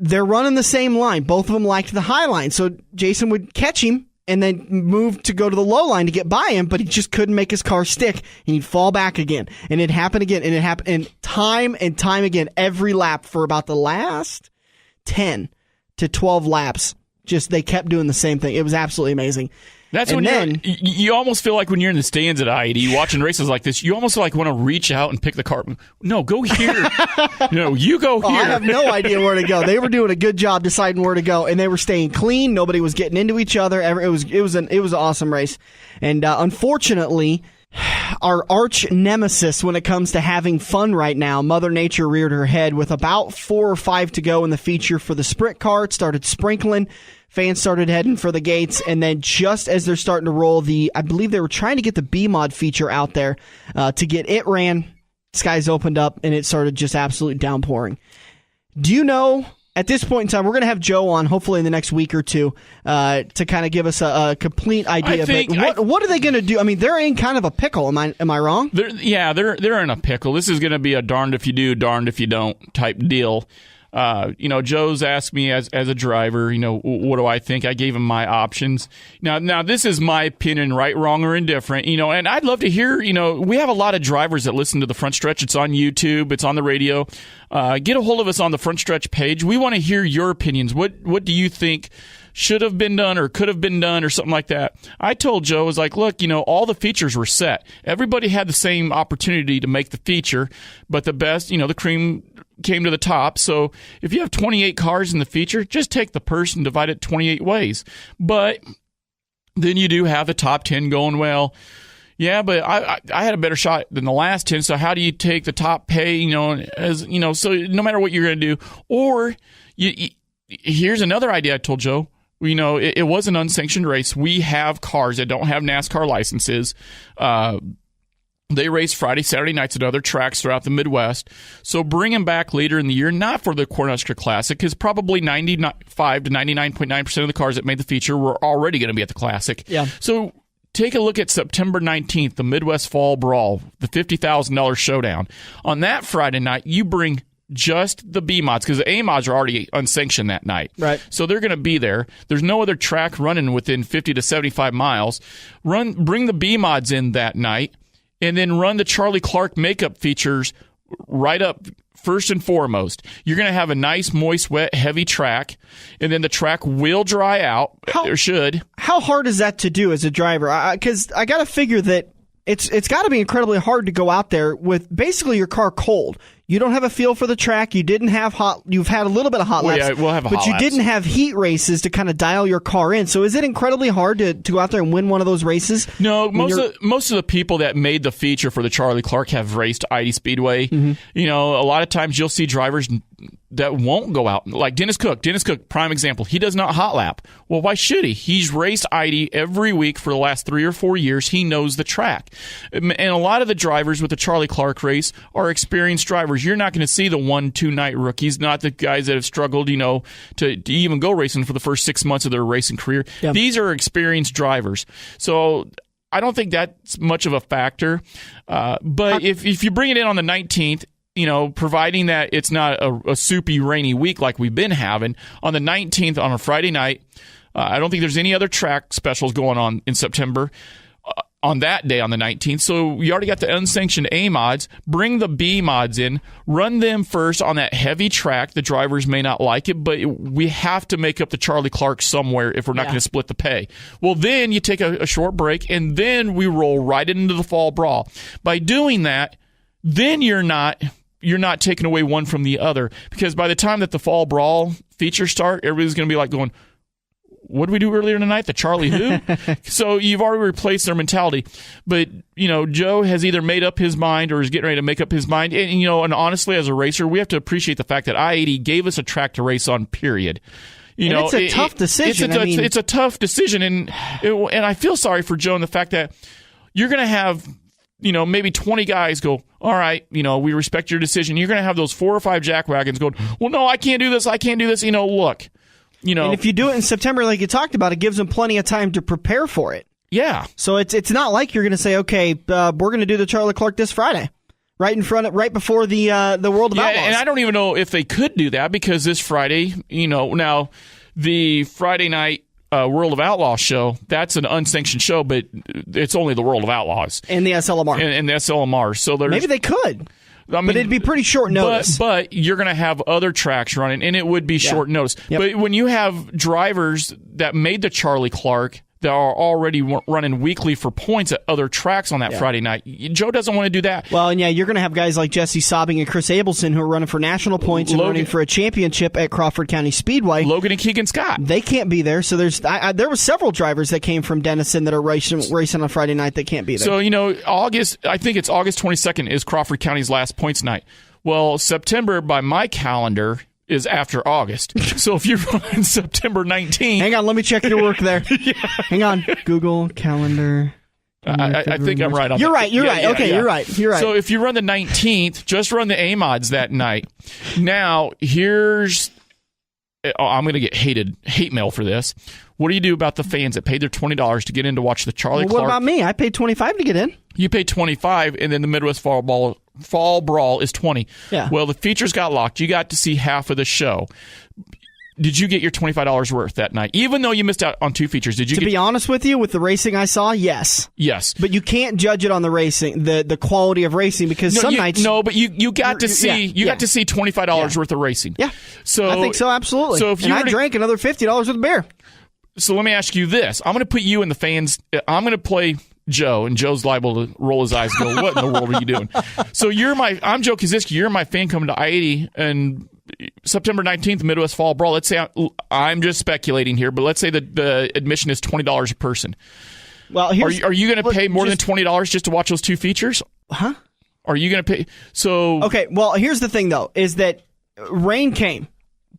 they're running the same line. Both of them liked the high line. So Jason would catch him and then move to go to the low line to get by him, but he just couldn't make his car stick. And he'd fall back again. And it happened again. And it happened and time again, every lap for about the last 10 to 12 laps. Just they kept doing the same thing. It was absolutely amazing. That's when you almost feel like when you're in the stands at I-80, you watching races like this, you almost like want to reach out and pick the car. No, go here. No, you go here. I have no idea where to go. They were doing a good job deciding where to go, and they were staying clean. Nobody was getting into each other. It was an awesome race, and unfortunately, our arch nemesis when it comes to having fun right now, Mother Nature reared her head with about 4 or 5 to go in the feature for the sprint car. It started sprinkling. Fans started heading for the gates, and then just as they're starting to roll I believe they were trying to get the B-Mod feature out there to get it ran. Skies opened up, and it started just absolutely downpouring. Do you know, at this point in time, we're going to have Joe on, hopefully in the next week or two, to kind of give us a complete idea of it. What are they going to do? I mean, they're in kind of a pickle. Am I wrong? They're in a pickle. This is going to be a darned if you do, darned if you don't type deal. Joe's asked me as a driver, what do I think? I gave him my options. Now this is my opinion, right, wrong, or indifferent, and I'd love to hear, we have a lot of drivers that listen to the Front Stretch. It's on YouTube. It's on the radio. Get a hold of us on the Front Stretch page. We want to hear your opinions. What do you think should have been done or could have been done or something like that? I told Joe, I was like, look, all the features were set. Everybody had the same opportunity to make the feature, but the best, the cream came to the top. So if you have 28 cars in the feature, just take the purse and divide it 28 ways. But then you do have the top 10 going, well, yeah, but I had a better shot than the last 10. So how do you take the top pay, so no matter what you're going to do, or here's another idea I told Joe. It was an unsanctioned race. We have cars that don't have NASCAR licenses. They race Friday, Saturday nights at other tracks throughout the Midwest. So bring them back later in the year, not for the Cornhusker Classic, because probably 95 to 99.9% of the cars that made the feature were already going to be at the Classic. Yeah. So take a look at September 19th, the Midwest Fall Brawl, the $50,000 showdown. On that Friday night, you bring just the B-Mods, because the A-Mods are already unsanctioned that night. Right. So they're going to be there. There's no other track running within 50 to 75 miles. Bring the B-Mods in that night, and then run the Charlie Clark makeup features right up first and foremost. You're going to have a nice, moist, wet, heavy track, and then the track will dry out, or should. How hard is that to do as a driver? Because I got to figure that it's got to be incredibly hard to go out there with basically your car cold. You don't have a feel for the track. You didn't have you've had a little bit of hot laps. Yeah, we'll have but you didn't have heat races to kind of dial your car in. So is it incredibly hard to go out there and win one of those races? No, most of the people that made the feature for the Charlie Clark have raced I-80 Speedway. Mm-hmm. A lot of times you'll see drivers that won't go out. Like Dennis Cook, prime example. He does not hot lap. Well, why should he? He's raced I-80 every week for the last 3 or 4 years. He knows the track. And a lot of the drivers with the Charlie Clark race are experienced drivers. You're not going to see the 1-2 night rookies, not the guys that have struggled, to even go racing for the first 6 months of their racing career. Yep. These are experienced drivers. So I don't think that's much of a factor. But if you bring it in on the 19th, providing that it's not a soupy, rainy week like we've been having, on the 19th on a Friday night, I don't think there's any other track specials going on in September on that day on the 19th. So you already got the unsanctioned A-Mods. Bring the B-Mods in. Run them first on that heavy track. The drivers may not like it, but we have to make up the Charlie Clark somewhere if we're not going to split the pay. Well, then you take a short break, and then we roll right into the Fall Brawl. By doing that, then you're not taking away one from the other, because by the time that the Fall Brawl features start, everybody's going to be like going, what did we do earlier tonight? The Charlie who? So you've already replaced their mentality. But, Joe has either made up his mind or is getting ready to make up his mind. And honestly, as a racer, we have to appreciate the fact that I-80 gave us a track to race on, period. It's a tough decision. It's a tough decision. And I feel sorry for Joe in the fact that you're going to have, maybe 20 guys go, all right, we respect your decision. You're going to have those 4 or 5 jackwagons going, well, no, I can't do this. Look. And if you do it in September, like you talked about, it gives them plenty of time to prepare for it. Yeah. So it's not like you're going to say, okay, we're going to do the Charlie Clark this Friday, right before the World of Outlaws. And I don't even know if they could do that, because this Friday, now the Friday night World of Outlaw show, that's an unsanctioned show, but it's only the World of Outlaws and the SLMR and the SLMR. So maybe they could. But it'd be pretty short notice. But you're going to have other tracks running, and it would be short notice. Yep. But when you have drivers that made the Charlie Clark that are already running weekly for points at other tracks on that Friday night, Joe doesn't want to do that. Well, and you're going to have guys like Jesse Sobbing and Chris Abelson who are running for national points and running for a championship at Crawford County Speedway. Logan and Keegan Scott. They can't be there. So there were several drivers that came from Denison that are racing on Friday night that can't be there. So, I think it's August 22nd is Crawford County's last points night. Well, September, by my calendar, is after August. So if you're on September 19th... Hang on, let me check your work there. Hang on. Google Calendar. I think I'm right on that. You're right. You're right. So if you run the 19th, just run the A-mods that night. Now, here's... I'm going to get hate mail for this. What do you do about the fans that paid their $20 to get in to watch the Charlie Clark? What about me? I paid $25 to get in. You paid $25, and then the Midwest Fall Brawl is $20. Yeah. Well, the features got locked. You got to see half of the show. Did you get your $25 worth that night? Even though you missed out on 2 features, did you To be honest with you, with the racing I saw, yes. Yes. But you can't judge it on the racing, the quality of racing, because some nights... No, but you got to see got to see $25 worth of racing. Yeah. So I think so, absolutely. So if I drank another $50 worth of beer. So let me ask you this. I'm going to put you in the fans... I'm going to play Joe, and Joe's liable to roll his eyes and go, what in the world are you doing? So I'm Joe Kaziski. You're my fan coming to I-80, and September 19th, Midwest Fall Brawl. Let's say I'm just speculating here, but let's say that the admission is $20 a person. Well, are you going to pay more than $20 just to watch those 2 features? Huh? Are you going to pay? So okay. Well, here's the thing, though, is that rain came.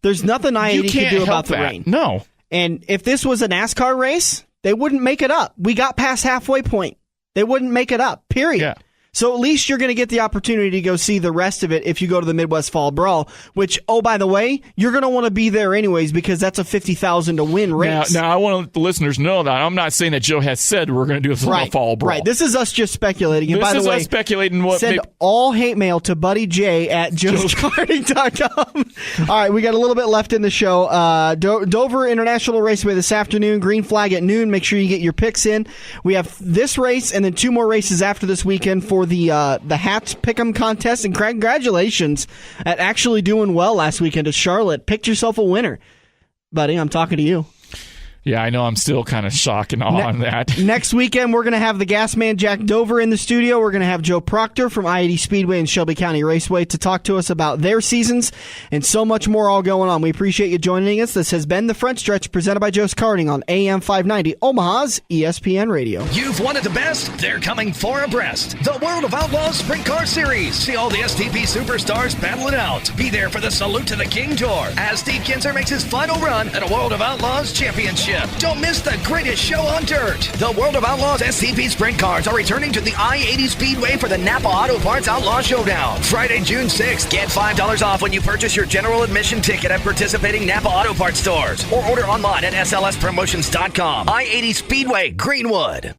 There's nothing I-80 can do about the rain. No. And if this was a NASCAR race, they wouldn't make it up. We got past halfway point. They wouldn't make it up, period. Yeah. So at least you're going to get the opportunity to go see the rest of it if you go to the Midwest Fall Brawl, which, oh, by the way, you're going to want to be there anyways because that's a $50,000 to win race. Now, I want to let the listeners know that I'm not saying that Joe has said we're going to do a Fall Brawl. Right. This is us just speculating. And this by is the way, us speculating what send all hate mail to Buddy J at joeskarting.com. All right, we got a little bit left in the show. Dover International Raceway this afternoon, green flag at noon. Make sure you get your picks in. We have this race and then 2 more races after this weekend for the hats pick'em contest, and congratulations at actually doing well last weekend at Charlotte. Picked yourself a winner, buddy. I'm talking to you. Yeah, I know. I'm still kind of shocked and awe on that. Next weekend, we're going to have the gas man Jack Dover in the studio. We're going to have Joe Proctor from I-80 Speedway and Shelby County Raceway to talk to us about their seasons and so much more all going on. We appreciate you joining us. This has been The Front Stretch presented by Joe's Karting on AM 590, Omaha's ESPN Radio. You've wanted the best. They're coming for abreast. The World of Outlaw Sprint Car Series. See all the STP superstars battle it out. Be there for the Salute to the King Tour as Steve Kinzer makes his final run at a World of Outlaws championship. Don't miss the greatest show on dirt. The World of Outlaws STP Sprint Cars are returning to the I-80 Speedway for the Napa Auto Parts Outlaw Showdown. Friday, June 6th. Get $5 off when you purchase your general admission ticket at participating Napa Auto Parts stores or order online at slspromotions.com. I-80 Speedway, Greenwood.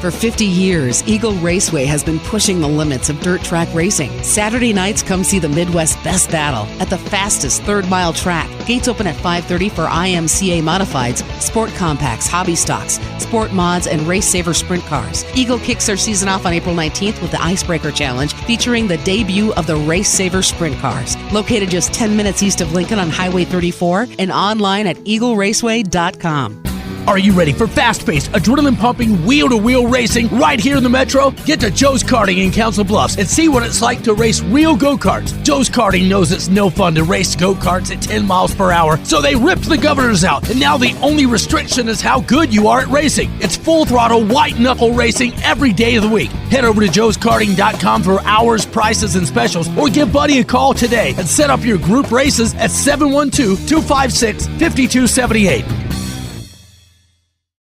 For 50 years, Eagle Raceway has been pushing the limits of dirt track racing. Saturday nights, come see the Midwest Best Battle at the fastest third-mile track. Gates open at 5:30 for IMCA Modifieds, Sport Compacts, Hobby Stocks, Sport Mods, and Race Saver Sprint Cars. Eagle kicks their season off on April 19th with the Icebreaker Challenge, featuring the debut of the Race Saver Sprint Cars. Located just 10 minutes east of Lincoln on Highway 34 and online at eagleraceway.com. Are you ready for fast-paced, adrenaline-pumping, wheel-to-wheel racing right here in the Metro? Get to Joe's Karting in Council Bluffs and see what it's like to race real go-karts. Joe's Karting knows it's no fun to race go-karts at 10 miles per hour, so they ripped the governors out, and now the only restriction is how good you are at racing. It's full-throttle, white-knuckle racing every day of the week. Head over to joeskarting.com for hours, prices, and specials, or give Buddy a call today and set up your group races at 712-256-5278.